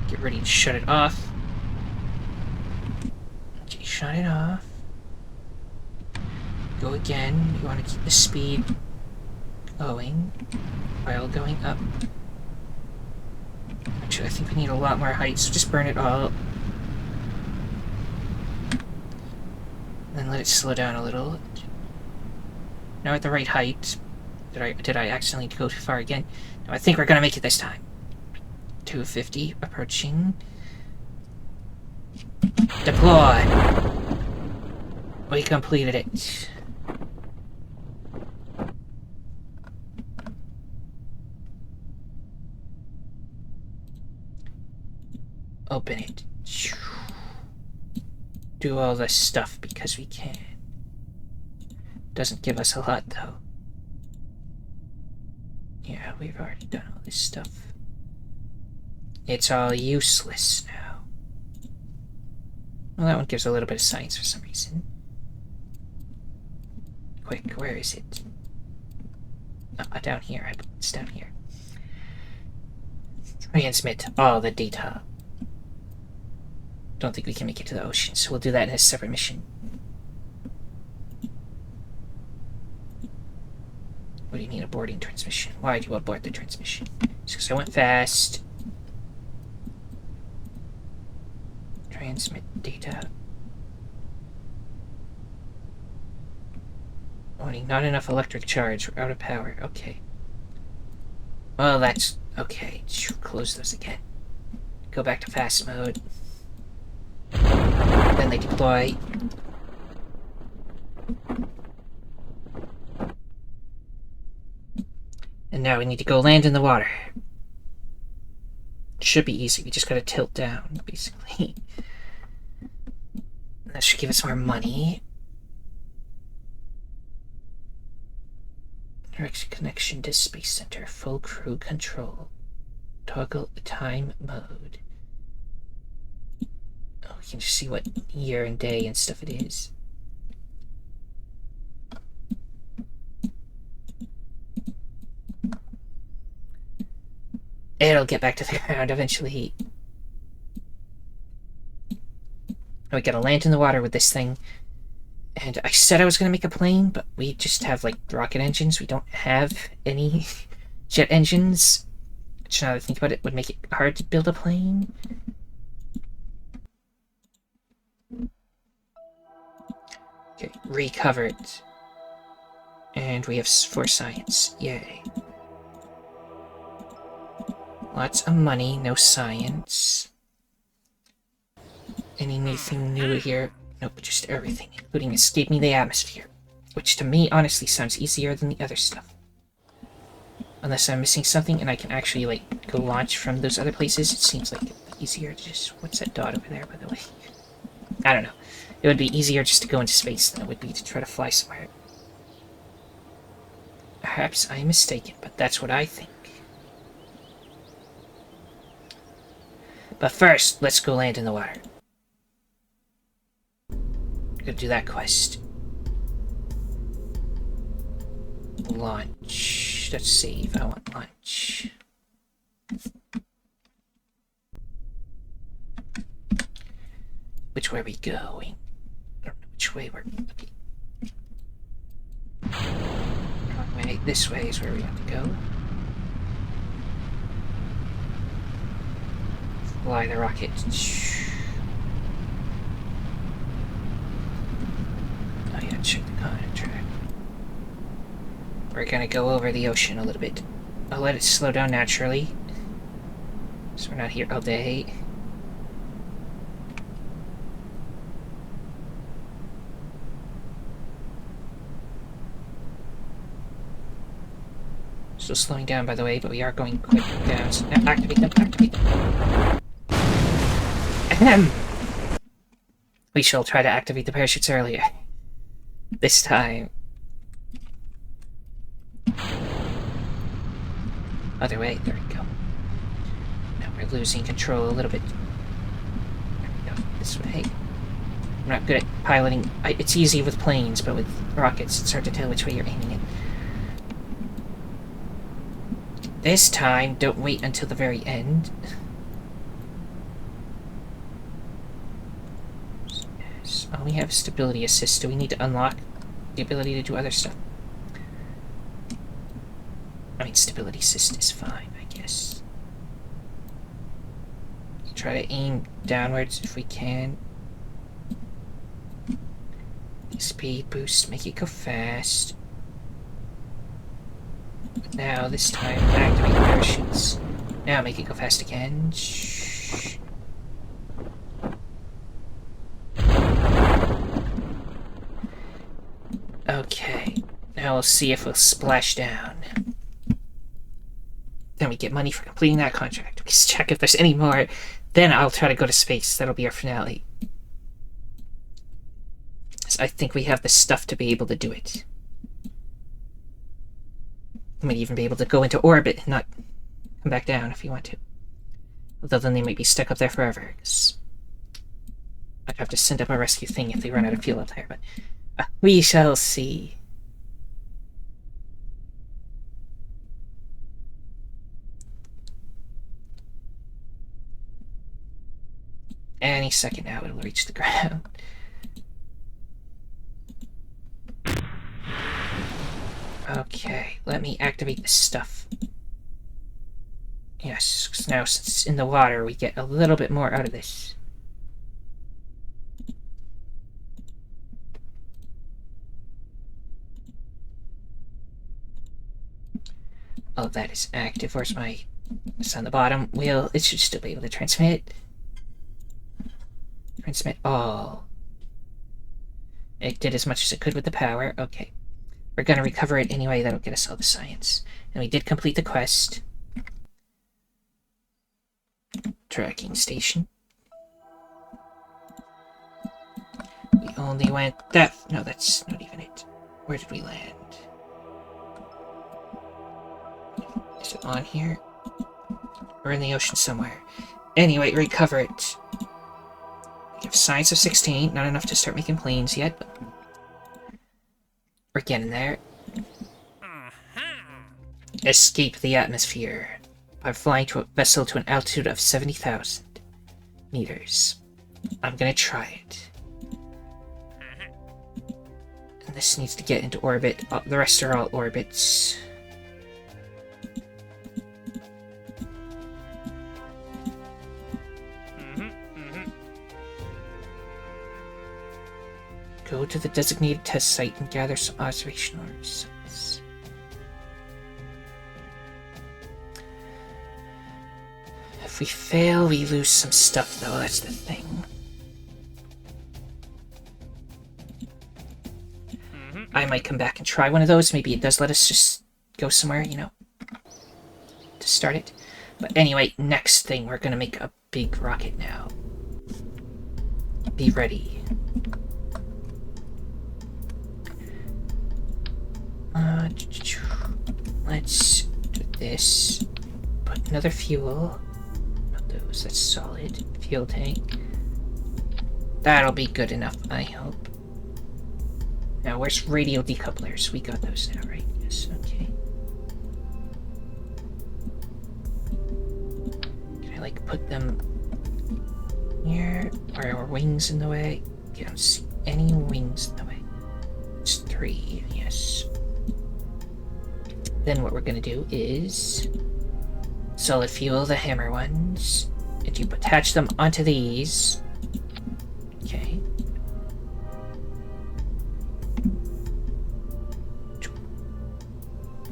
Get ready to shut it off. Shut it off. Go again. You want to keep the speed going while going up. Actually, I think we need a lot more height, so just burn it all. Then let it slow down a little. Now at the right height. Did I accidentally go too far again? No, I think we're gonna make it this time. 250 approaching. Deploy! We completed it. Open it. Do all this stuff because we can. Doesn't give us a lot though. Yeah, we've already done all this stuff. It's all useless now. Well, that one gives a little bit of science for some reason. Quick, where is it? Oh, down here. It's down here. Transmit all the data. Don't think we can make it to the ocean, so we'll do that in a separate mission. What do you mean aborting transmission? Why do you abort the transmission? Just because I went fast. Transmit data. Warning, not enough electric charge. We're out of power. Okay. Well, that's... okay. Close those again. Go back to fast mode. Then they deploy. And now we need to go land in the water. Should be easy. We just gotta tilt down, basically. That should give us more money. Direct connection to Space Center. Full crew control. Toggle time mode. Oh, we can just see what year and day and stuff it is. It'll get back to the ground eventually. We gotta land in the water with this thing. And I said I was gonna make a plane, but we just have, like, rocket engines. We don't have any jet engines. Which, now that I think about it, would make it hard to build a plane. Okay, recovered. And we have 4 science. Yay. Lots of money, no science. Anything new here? Nope, just everything, including escaping the atmosphere. Which to me, honestly, sounds easier than the other stuff. Unless I'm missing something and I can actually, like, go launch from those other places, it seems like it'd be easier to just... what's that dot over there, by the way? I don't know. It would be easier just to go into space than it would be to try to fly somewhere. Perhaps I'm mistaken, but that's what I think. But first, let's go land in the water. Go do that quest. Launch. Let's save. I want launch. Which way are we going? I don't know which way we're... okay. Wrong way. This way is where we have to go. Fly the rocket. Oh yeah, check the contract. We're gonna go over the ocean a little bit. I'll let it slow down naturally. So we're not here all day. Still slowing down, by the way, but we are going quick down. So now activate them, activate them. Ahem! We shall try to activate the parachutes earlier. This time. Other way, there we go. Now we're losing control a little bit. There we go, this way. I'm not good at piloting. It's easy with planes, but with rockets, it's hard to tell which way you're aiming it. This time, don't wait until the very end. Oh, we have stability assist. Do we need to unlock the ability to do other stuff? I mean, stability assist is fine, I guess. Let's try to aim downwards if we can. Speed boost, make it go fast. Now, this time, activate the parachutes. Now, make it go fast again. Shh. Okay, now we'll see if we'll splash down. Then we get money for completing that contract. We just check if there's any more. Then I'll try to go to space. That'll be our finale. So I think we have the stuff to be able to do it. We might even be able to go into orbit and not come back down if you want to. Although then they might be stuck up there forever. 'Cause I'd have to send up a rescue thing if they run out of fuel up there, but we shall see. Any second now it'll reach the ground. Okay, let me activate this stuff. Yes, because now since it's in the water, we get a little bit more out of this. Oh, that is active. Where's my... It's on the bottom. Well, it should still be able to transmit. Transmit all. It did as much as it could with the power. Okay. We're gonna recover it anyway. That'll get us all the science. And we did complete the quest. Tracking station. We only went that... No, that's not even it. Where did we land? Is it on here? Or in the ocean somewhere? Anyway, recover it. We have science of 16. Not enough to start making planes yet, but we're getting there. Escape the atmosphere by flying to a vessel to an altitude of 70,000 meters. I'm gonna try it. And this needs to get into orbit. The rest are all orbits. Go to the designated test site and gather some observational results. If we fail, we lose some stuff, though. That's the thing. I might come back and try one of those. Maybe it does let us just go somewhere, you know, to start it. But anyway, next thing, we're gonna make a big rocket now. Be ready. Let's do this. Put another fuel. Not those, that's solid. Fuel tank. That'll be good enough, I hope. Now, where's radio decouplers? We got those now, right? Yes, okay. Can I, like, put them here? Are our wings in the way? I don't see any wings in the way. It's 3, yes. Then what we're gonna do is solid fuel the hammer ones, and you attach them onto these. Okay.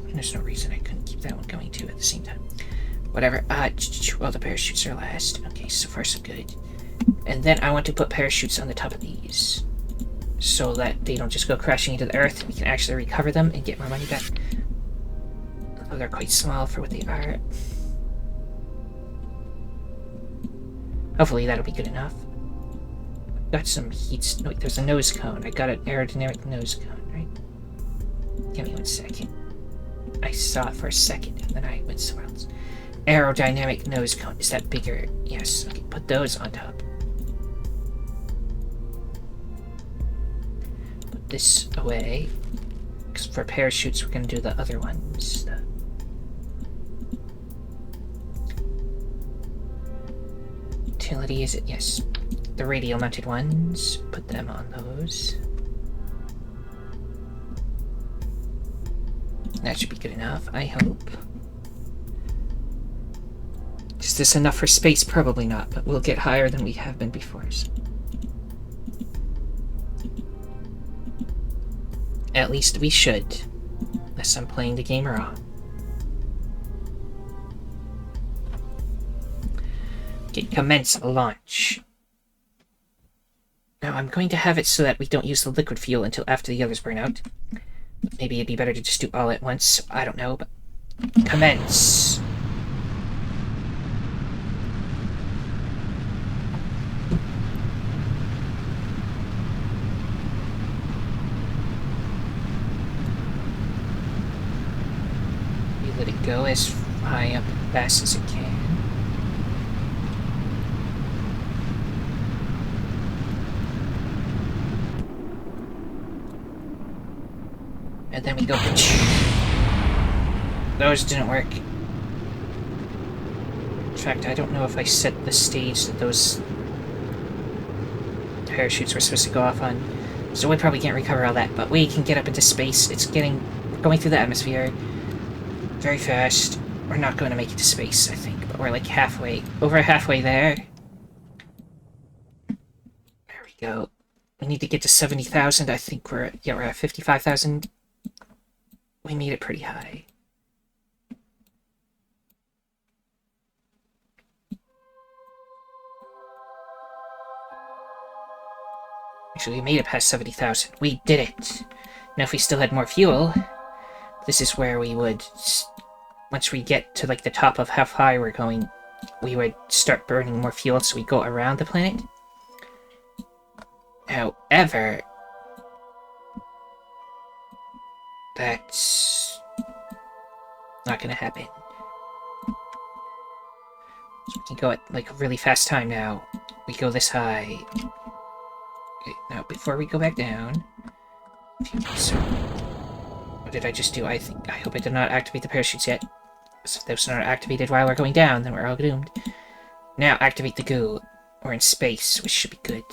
There's no reason I couldn't keep that one going too at the same time. Whatever. Well, the parachutes are last. Okay, so far so good. And then I want to put parachutes on the top of these, so that they don't just go crashing into the earth. We can actually recover them and get more money back. Oh, they're quite small for what they are. Hopefully that'll be good enough. Got some heat. No, wait, there's a nose cone. I got an aerodynamic nose cone, right? Give me 1 second. I saw it for a second, and then I went somewhere else. Aerodynamic nose cone. Is that bigger? Yes. Okay, put those on top. Put this away. Because for parachutes, we're going to do the other ones. Utility, is it? Yes. The radial mounted ones. Put them on those. That should be good enough, I hope. Is this enough for space? Probably not, but we'll get higher than we have been before. So. At least we should. Unless I'm playing the game wrong. Okay, commence launch. Now I'm going to have it so that we don't use the liquid fuel until after the others burn out. Maybe it'd be better to just do all at once. I don't know, but... Commence! You let it go as high up and fast as it can. And then we go... Those didn't work. In fact, I don't know if I set the stage that those parachutes were supposed to go off on. So we probably can't recover all that, but we can get up into space. It's going through the atmosphere very fast. We're not going to make it to space, I think, but we're like over halfway there. There we go. We need to get to 70,000. I think we're at 55,000. We made it pretty high. Actually, we made it past 70,000. We did it! Now, if we still had more fuel, this is where we would... Once we get to, like, the top of how high we're going, we would start burning more fuel so we go around the planet. However... That's... not gonna happen. So we can go at, like, a really fast time now. We go this high. Okay, now, before we go back down... So, what did I just do? I hope I did not activate the parachutes yet. So if those are not activated while we're going down, then we're all doomed. Now, activate the goo. We're in space, which should be good.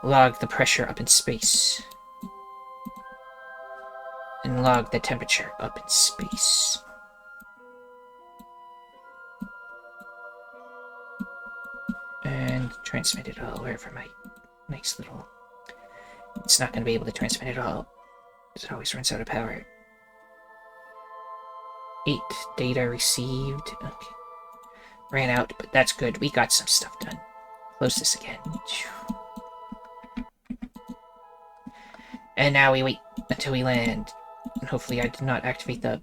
Log the pressure up in space. And log the temperature up in space. And transmit it all wherever my nice little... It's not going to be able to transmit it all. It always runs out of power. 8 data received. Okay. Ran out, but that's good. We got some stuff done. Close this again. And now we wait until we land. And hopefully I did not activate the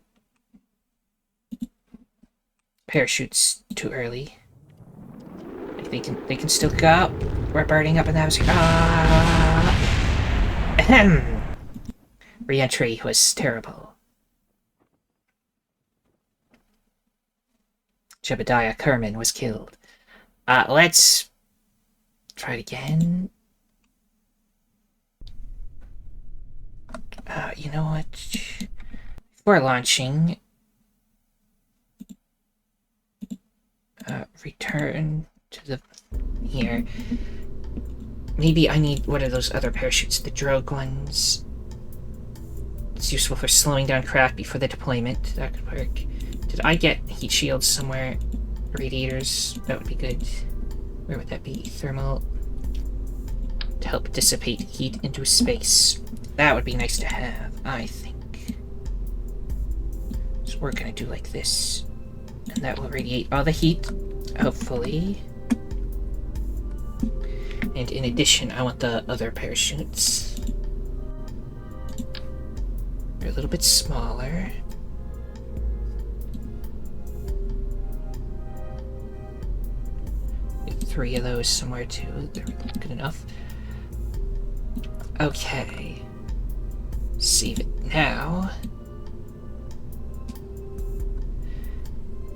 parachutes too early. They can still go. We're burning up in the atmosphere. Ahem. Re-entry was terrible. Jebediah Kerman was killed. Let's try it again. You know what? Before launching, return to the here. Maybe I need one of those other parachutes, the drogue ones. It's useful for slowing down craft before the deployment. That could work. Did I get heat shields somewhere? Radiators? That would be good. Where would that be? Thermal. To help dissipate heat into space. That would be nice to have, I think. So we're gonna do like this. And that will radiate all the heat, hopefully. And in addition, I want the other parachutes. They're a little bit smaller. Get 3 of those somewhere too. They're good enough. Okay. Save it now.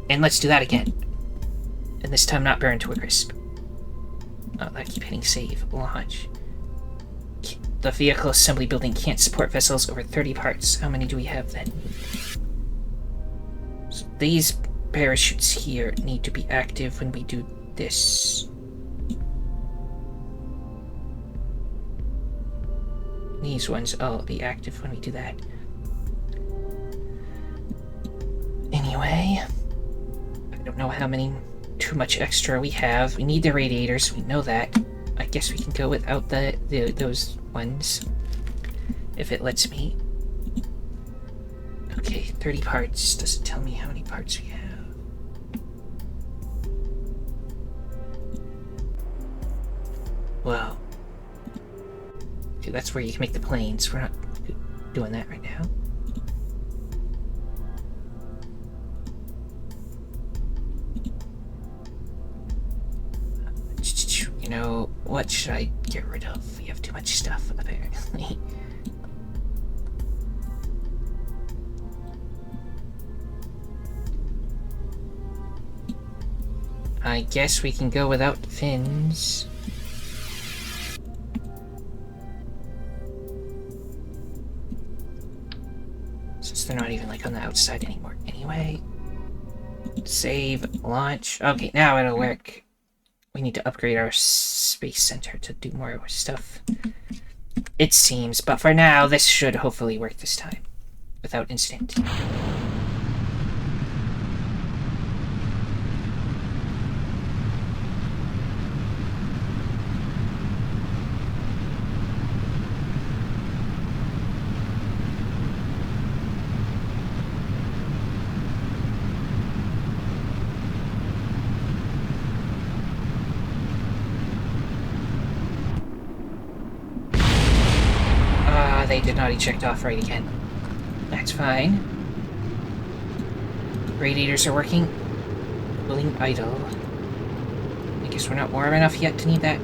And let's do that again. And this time not burn to a crisp. Oh, I keep hitting save. Launch. The vehicle assembly building can't support vessels over 30 parts. How many do we have then? So these parachutes here need to be active when we do this. These ones all be active when we do that. Anyway, I don't know how many too much extra we have. We need the radiators, we know that. I guess we can go without those ones if it lets me. Okay, 30 parts. Doesn't tell me how many parts we have. Well, okay, that's where you can make the planes. We're not doing that right now. You know, what should I get rid of? We have too much stuff, apparently. I guess we can go without fins. not even like on the outside anymore. Anyway, save, launch. Okay, now it'll work. We need to upgrade our space center to do more stuff. It seems, but for now, this should hopefully work this time without incident. They did not eject off right again. That's fine. Radiators are working. Cooling idle. I guess we're not warm enough yet to need that.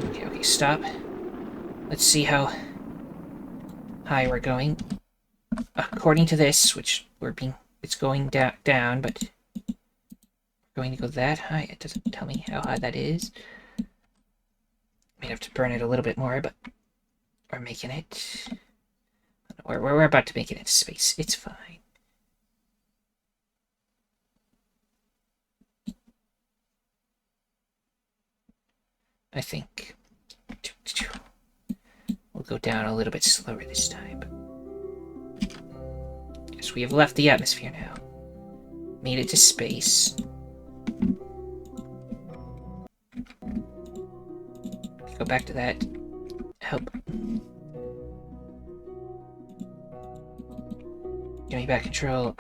Okay, stop. Let's see how high we're going. According to this, which it's going down, but we're going to go that high. It doesn't tell me how high that is. Might have to burn it a little bit more, but we're making it. We're about to make it into space. It's fine. I think we'll go down a little bit slower this time. Yes, we have left the atmosphere now. Made it to space. Go back to that. Help. Give me back control.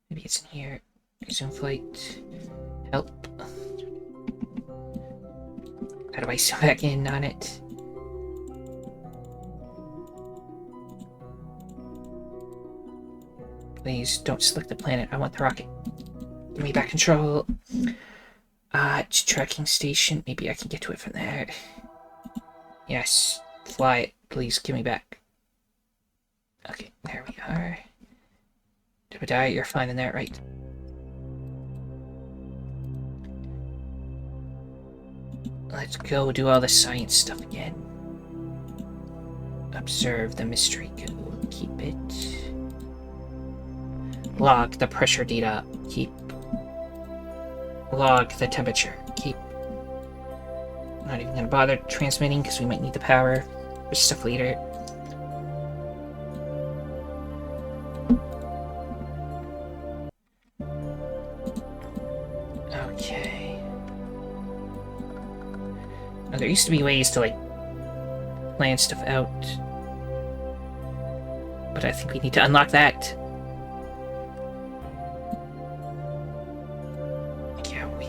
Maybe it's in here. Resume flight. Help. How do I zoom back in on it? Please don't select the planet. I want the rocket. Give me back control. Tracking station. Maybe I can get to it from there. Yes. Fly it. Please give me back. Okay, there we are. Did we die? You're fine in there, right? Let's go do all the science stuff again. Observe the mystery code. Keep it. Log the pressure data. Keep. Log the temperature. Keep. Not even gonna bother transmitting because we might need the power for stuff later. Okay. Now there used to be ways to like plan stuff out, but I think we need to unlock that.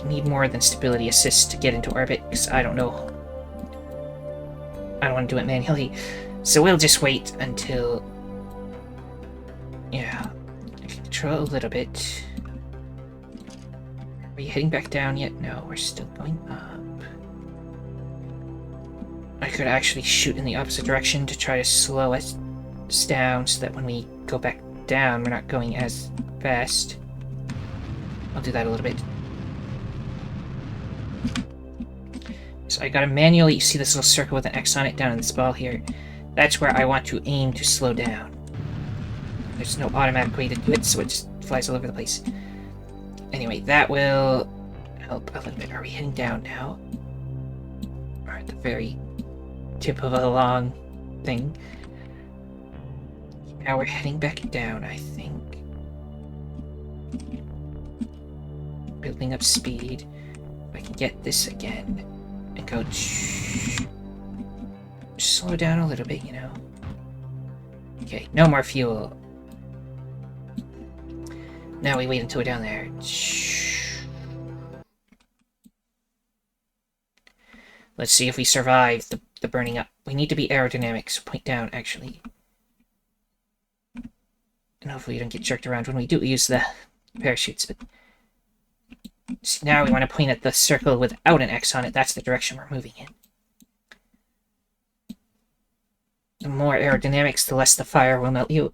Need more than stability assist to get into orbit, because I don't know. I don't want to do it manually. So we'll just wait until... Yeah. I can control a little bit. Are you heading back down yet? No, we're still going up. I could actually shoot in the opposite direction to try to slow us down so that when we go back down, we're not going as fast. I'll do that a little bit. So I gotta manually, you see this little circle with an X on it down in this ball here. That's where I want to aim to slow down. There's no automatic way to do it, so it just flies all over the place. Anyway, that will help a little bit. Are we heading down now? Or at the very tip of a long thing? Now we're heading back down, I think. Building up speed. If I can get this again. And go slow down a little bit, you know. Okay, no more fuel. Now we wait until we're down there. Let's see if we survive the burning up. We need to be aerodynamic, so point down, actually. And hopefully you don't get jerked around when we do use the parachutes, but... See, now we want to point at the circle without an X on it. That's the direction we're moving in. The more aerodynamics, the less the fire will melt you.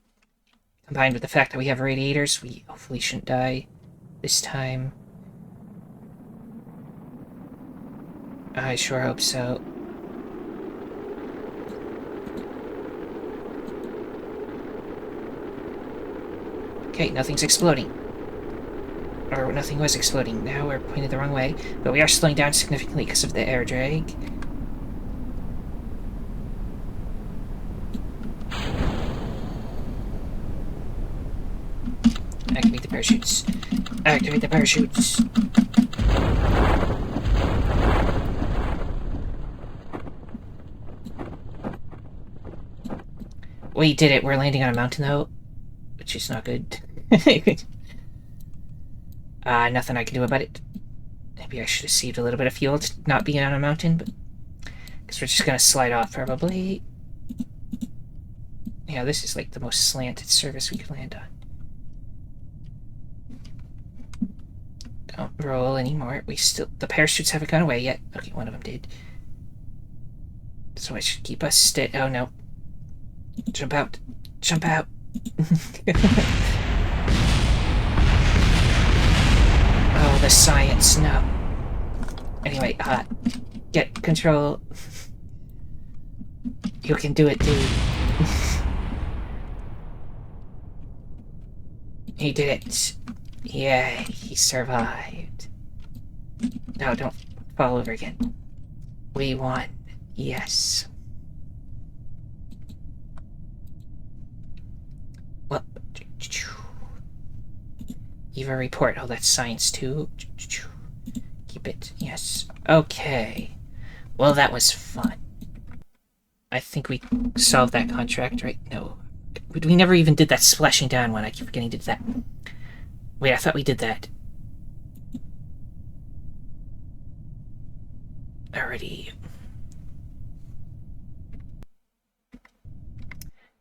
Combined with the fact that we have radiators, we hopefully shouldn't die this time. I sure hope so. Okay, nothing's exploding. Or nothing was exploding. Now we're pointed the wrong way, but we are slowing down significantly because of the air drag. Activate the parachutes. Activate the parachutes. We did it. We're landing on a mountain, though, which is not good. Nothing I can do about it. Maybe I should have saved a little bit of fuel to not being on a mountain, but because we're just gonna slide off, probably. Yeah, this is like the most slanted surface we could land on. Don't roll anymore. The parachutes haven't gone away yet. Okay, one of them did. So I should keep us steady. Oh no. Jump out. Jump out. Oh, the science, no. Anyway, get control. You can do it, dude. He did it. Yeah, he survived. No, don't fall over again. We won. Yes. Well, Eva report. Oh, that's science too. Keep it. Yes. Okay. Well, that was fun. I think we solved that contract, right? No. We never even did that splashing down one. I keep forgetting to do that. Wait, I thought we did that. Alrighty.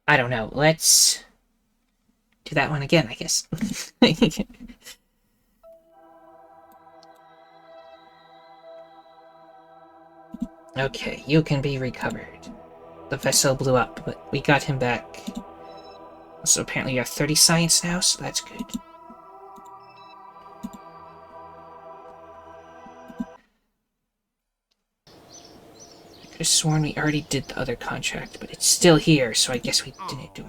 I don't know. Let's do that one again, I guess. Okay, you can be recovered. The vessel blew up, but we got him back. So apparently you have 30 science now, so that's good. I could have sworn we already did the other contract, but it's still here, so I guess we didn't do it.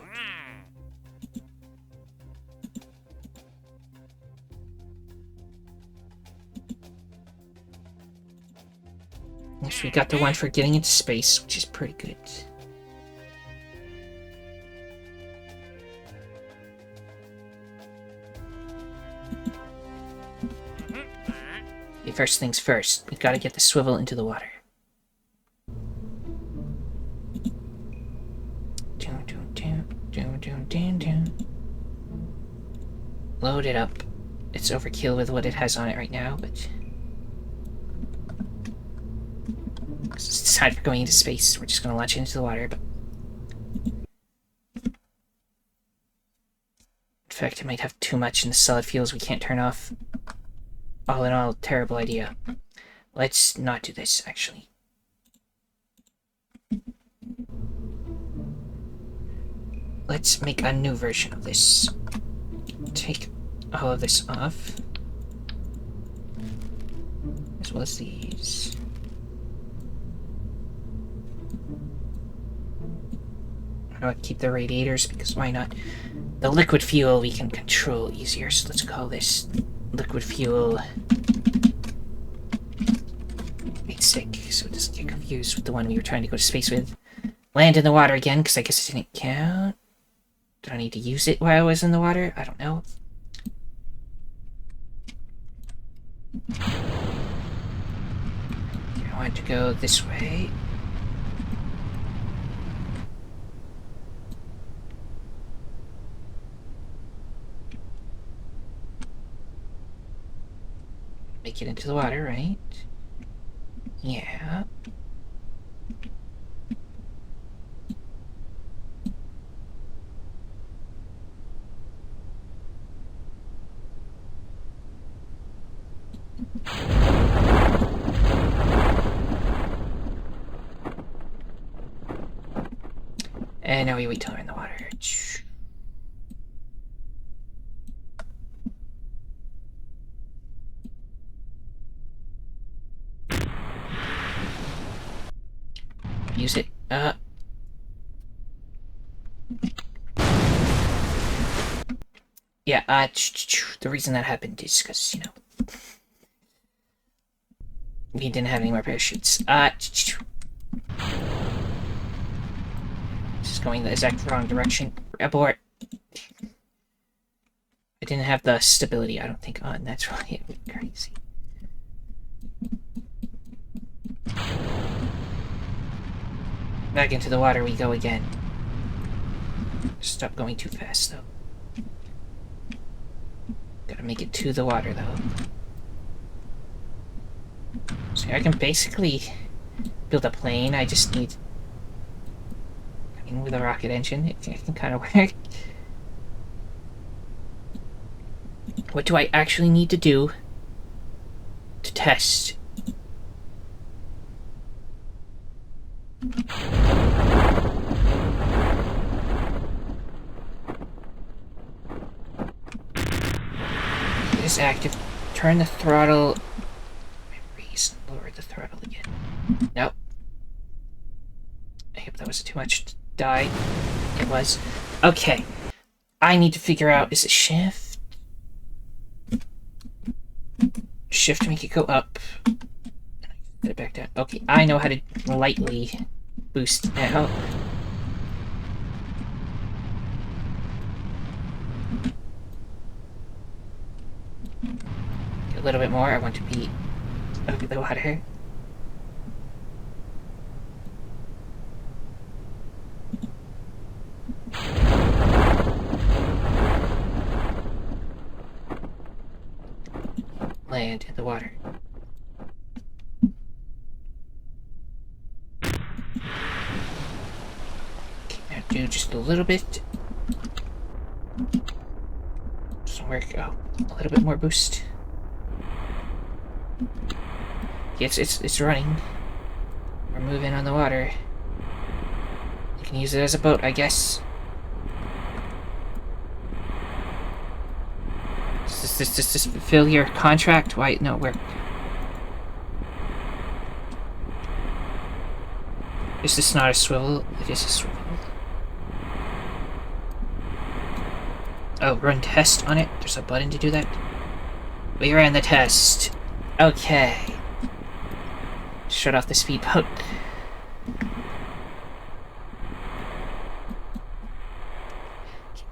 Yes, we got the one for getting into space, which is pretty good. Okay, first things first, we gotta get the swivel into the water. Load it up. It's overkill with what it has on it right now, but it's time for going into space. We're just going to launch it into the water, but in fact, it might have too much in the solid fuels we can't turn off. All in all, terrible idea. Let's not do this, actually. Let's make a new version of this. Take all of this off, as well as these. I'll keep the radiators, because why not? The liquid fuel we can control easier, so let's call this liquid fuel basic, so it doesn't get confused with the one we were trying to go to space with. Land in the water again, because I guess it didn't count. Did I need to use it while I was in the water? I don't know. I want to go this way. Make it into the water, right? Yeah. And now we wait till we're in the water. Use it. Yeah, the reason that happened is because, you know, we didn't have any more parachutes. This is going the exact wrong direction. Abort. I didn't have the stability, I don't think, on. That's why it went crazy. Back into the water we go again. Stop going too fast, though. Gotta make it to the water, though. So I can basically build a plane. I just need... I mean, with a rocket engine, it can kind of work. What do I actually need to do to test? It is active. Turn the throttle. Raise and lower the throttle again. Nope. I hope that was too much to die. It was. Okay. I need to figure out, is it shift? Shift to make it go up. Put it back down. Okay, I know how to lightly boost now. A little bit more. I want to be over the water. Land in the water. Okay, now do just a little bit. Doesn't work. Oh, a little bit more boost. Yes, it's running. We're moving on the water. You can use it as a boat, I guess. Does this fulfill your contract? Why? No, where? Is this not a swivel? It is a swivel. Oh, run test on it? There's a button to do that? We ran the test. Okay. Shut off the speedboat.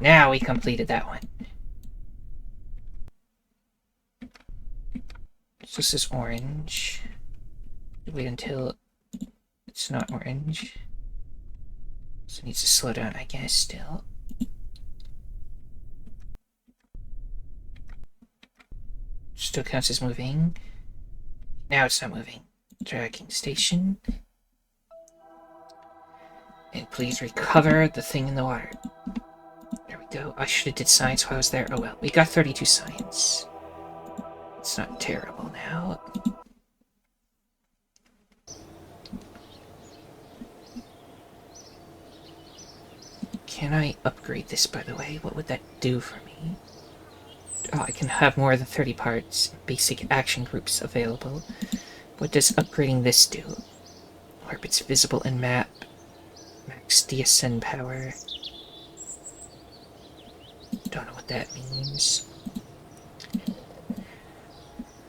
Now we completed that one. So this is orange. Wait until it's not orange. So it needs to slow down, I guess, still. Still counts as moving. Now it's not moving. Tracking station. And please recover the thing in the water. There we go. I should have did science while I was there. Oh well, we got 32 science. It's not terrible now. Can I upgrade this, by the way? What would that do for me? Oh, I can have more than 30 parts. Basic action groups available. What does upgrading this do? Orbits visible in map. Max DSN power. Don't know what that means.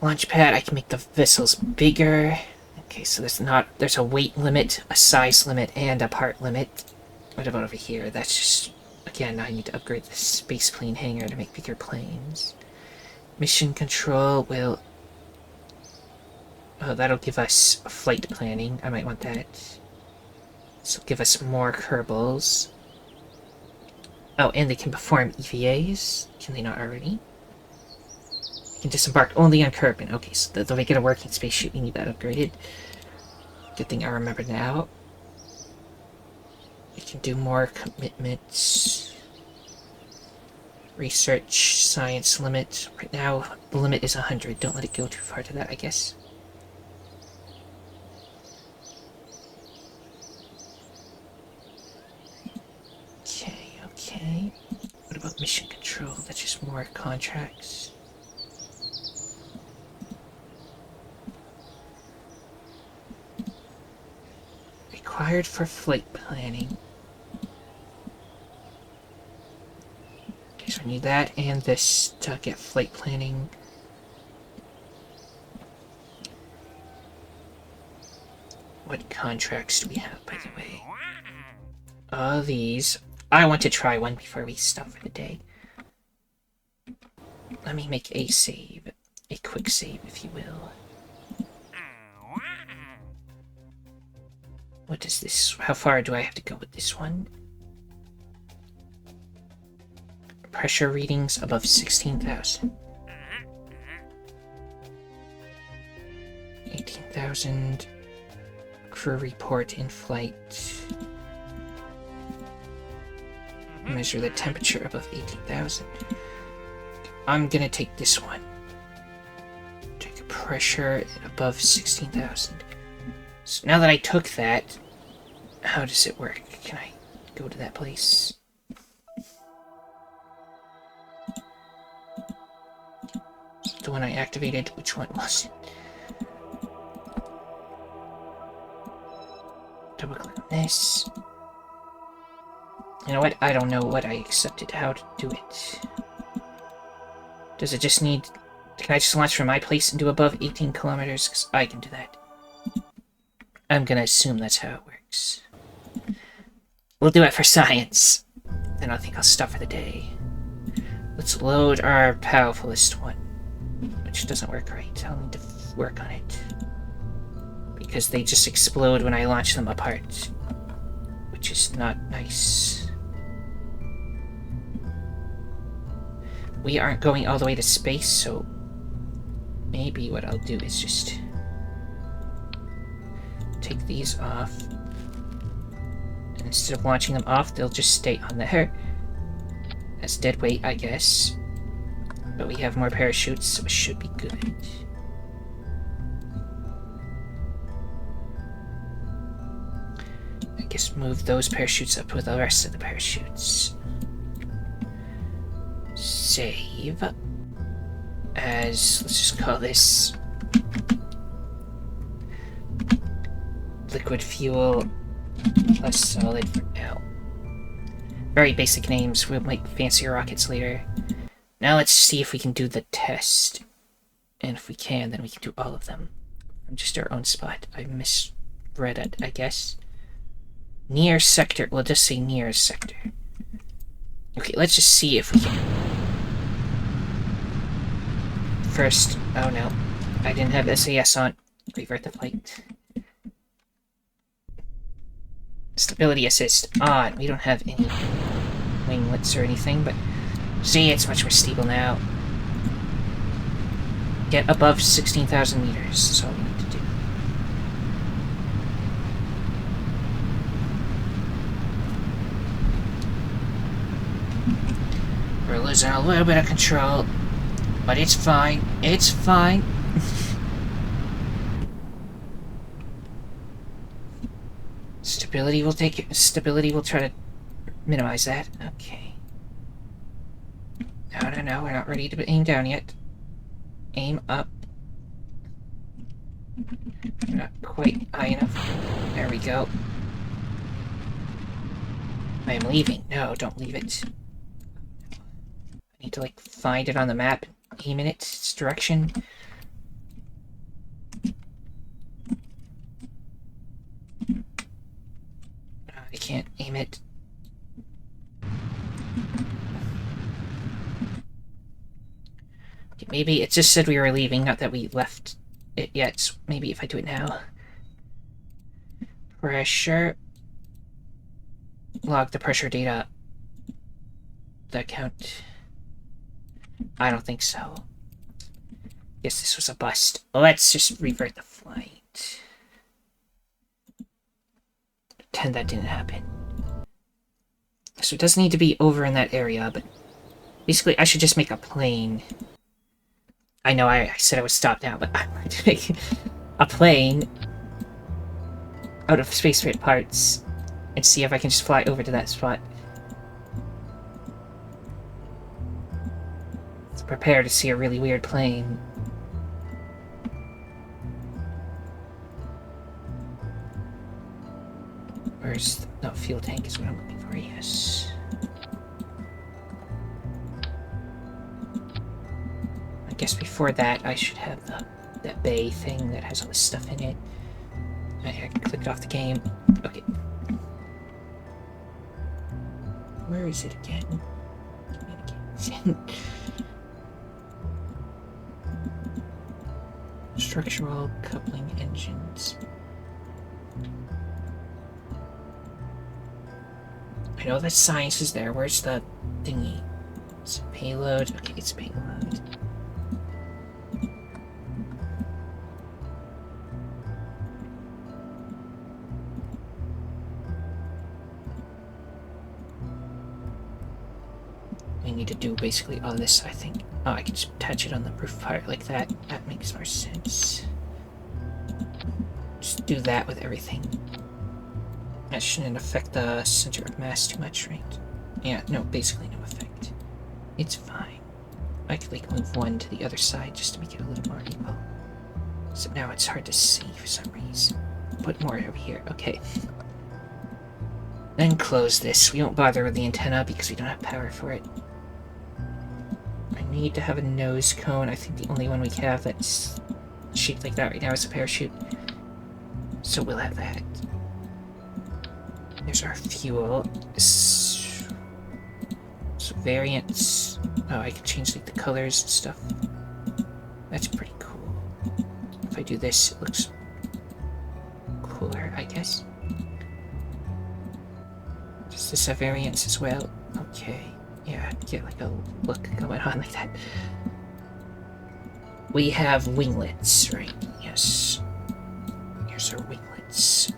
Launchpad, I can make the vessels bigger. Okay, so there's a weight limit, a size limit, and a part limit. What about over here? That's just, again, I need to upgrade the space plane hangar to make bigger planes. Mission control will... Oh, that'll give us flight planning. I might want that. This will give us more Kerbals. Oh, and they can perform EVAs. Can they not already? Can disembark only on Kerbal. Okay, so they'll make it a working spaceship. We need that upgraded. Good thing I remember now. We can do more commitments. Research, science limit. Right now, the limit is 100. Don't let it go too far to that, I guess. Okay. What about mission control? That's just more contracts. Required for flight planning. Okay, so I need that and this to get flight planning. What contracts do we have, by the way? These. I want to try one before we stop for the day. Let me make a save. A quick save, if you will. What is this? How far do I have to go with this one? Pressure readings above 16,000. 18,000. Crew report in flight. Measure the temperature above 18,000. I'm gonna take this one. Take a pressure above 16,000. So now that I took that, how does it work? Can I go to that place? The one I activated, which one was it? Double click on this. You know what? I don't know what I accepted. How to do it. Does it just need... Can I just launch from my place and do above 18 kilometers? Because I can do that. I'm gonna assume that's how it works. We'll do it for science. Then I think I'll stop for the day. Let's load our powerfulest one. Which doesn't work right. I'll need to work on it. Because they just explode when I launch them apart. Which is not nice. We aren't going all the way to space, so... Maybe what I'll do is just... take these off. And instead of launching them off, they'll just stay on there. That's dead weight, I guess. But we have more parachutes, so it should be good. I guess move those parachutes up with the rest of the parachutes. Save. As, let's just call this... liquid fuel plus solid for now. Very basic names. We'll make fancier rockets later. Now let's see if we can do the test. And if we can, then we can do all of them. From just our own spot. I misread it, I guess. Near sector. We'll just say near sector. Okay, let's just see if we can. First, oh no. I didn't have SAS on. Revert the flight. Stability assist on. We don't have any winglets or anything, but see, it's much more stable now. Get above 16,000 meters. That's all we need to do. We're losing a little bit of control, but it's fine. It's fine. Stability will take it. Stability will try to minimize that. Okay. No, we're not ready to aim down yet. Aim up. We're not quite high enough. There we go. I am leaving. No, don't leave it. I need to, like, find it on the map and aim in its direction. I can't aim it. Okay, maybe it just said we were leaving, not that we left it yet. So maybe if I do it now. Pressure. Log the pressure data. That count? I don't think so. Guess this was a bust. Let's just revert the flight. Pretend that didn't happen. So it doesn't need to be over in that area, but basically I should just make a plane. I know I said I would stop now, but I'm going to make a plane out of space freight parts and see if I can just fly over to that spot. Let's prepare to see a really weird plane. Where's the fuel tank is what I'm looking for, yes. guess before that, I should have that bay thing that has all this stuff in it. I clicked off the game. Okay. Where is it again? Communication. Structural coupling engines. I know that science is there. Where's the thingy? It's a payload. Okay, it's a payload. We need to do basically all this, I think. Oh, I can just attach it on the roof part like that. That makes more sense. Just do that with everything. That shouldn't affect the center of mass too much, right? Yeah, no, basically no effect. It's fine. I could like move one to the other side just to make it a little more equal. So now it's hard to see for some reason. Put more over here, okay. Then close this. We won't bother with the antenna because we don't have power for it. I need to have a nose cone. I think the only one we have that's shaped like that right now is a parachute. So we'll have that. There's our fuel. So variants. Oh, I can change like the colors and stuff. That's pretty cool. If I do this, it looks cooler, I guess. Does this have variants as well? Okay. Yeah, get like a look going on like that. We have winglets, right? Yes. Here's our winglets.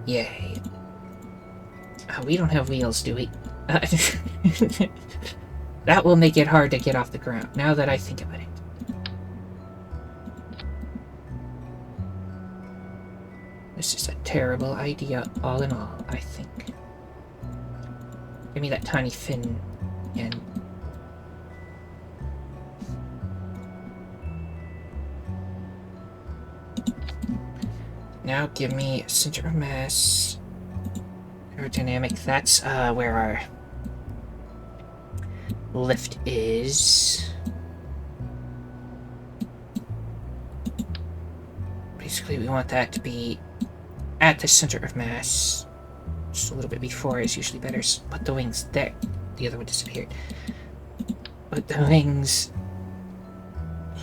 Yay. Oh, we don't have wheels, do we? That will make it hard to get off the ground, now that I think about it. This is a terrible idea, all in all, I think. Give me that tiny fin again. Now give me center of mass. Aerodynamic, that's where our lift is. Basically, we want that to be at the center of mass. Just a little bit before is usually better. Put the wings there. The other one disappeared. Put the wings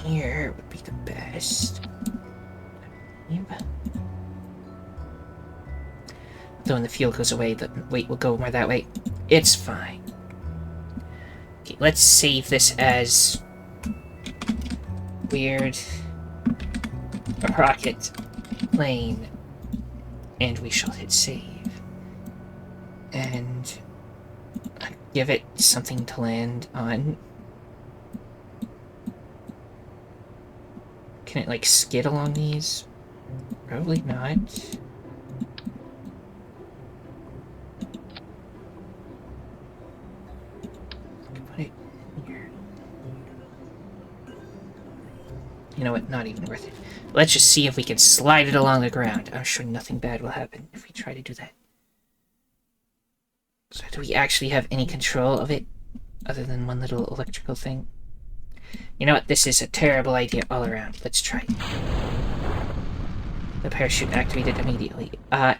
here would be the best. Though when the fuel goes away, the weight will go more that way. It's fine. Okay, let's save this as weird rocket plane. And we shall hit save. And give it something to land on. Can it, like, skid along these? Probably not. Put it here. You know what? Not even worth it. Let's just see if we can slide it along the ground. I'm sure nothing bad will happen if we try to do that. So do we actually have any control of it? Other than one little electrical thing? You know what? This is a terrible idea all around. Let's try it. The parachute activated immediately. I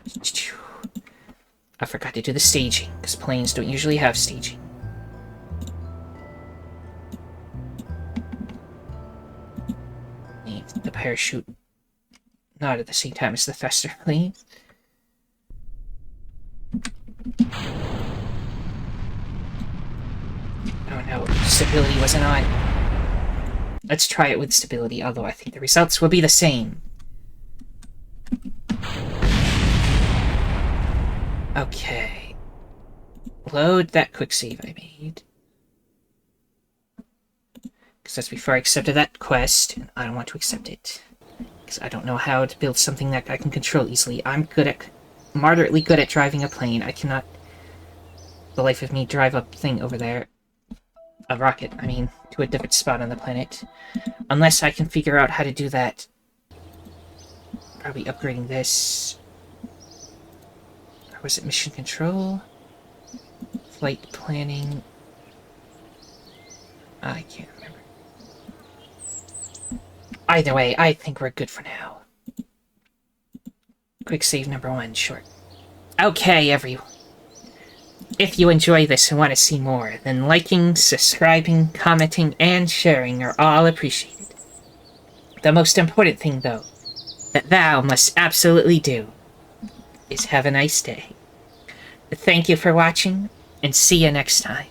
forgot to do the staging, because planes don't usually have staging. The parachute not at the same time as the thruster, please. Oh no, stability wasn't on. Let's try it with stability, although I think the results will be the same. Okay. Load that quick save I made. Because that's before I accepted that quest, and I don't want to accept it. Because I don't know how to build something that I can control easily. I'm moderately good at driving a plane. I cannot, the life of me, drive a thing over there. A rocket, I mean, to a different spot on the planet. Unless I can figure out how to do that. Probably upgrading this. Or was it mission control? flight planning. I can't remember. Either way, I think we're good for now. Quick save number 1, short. Okay, everyone. If you enjoy this and want to see more, then liking, subscribing, commenting, and sharing are all appreciated. The most important thing, though, that thou must absolutely do is have a nice day. Thank you for watching, and see you next time.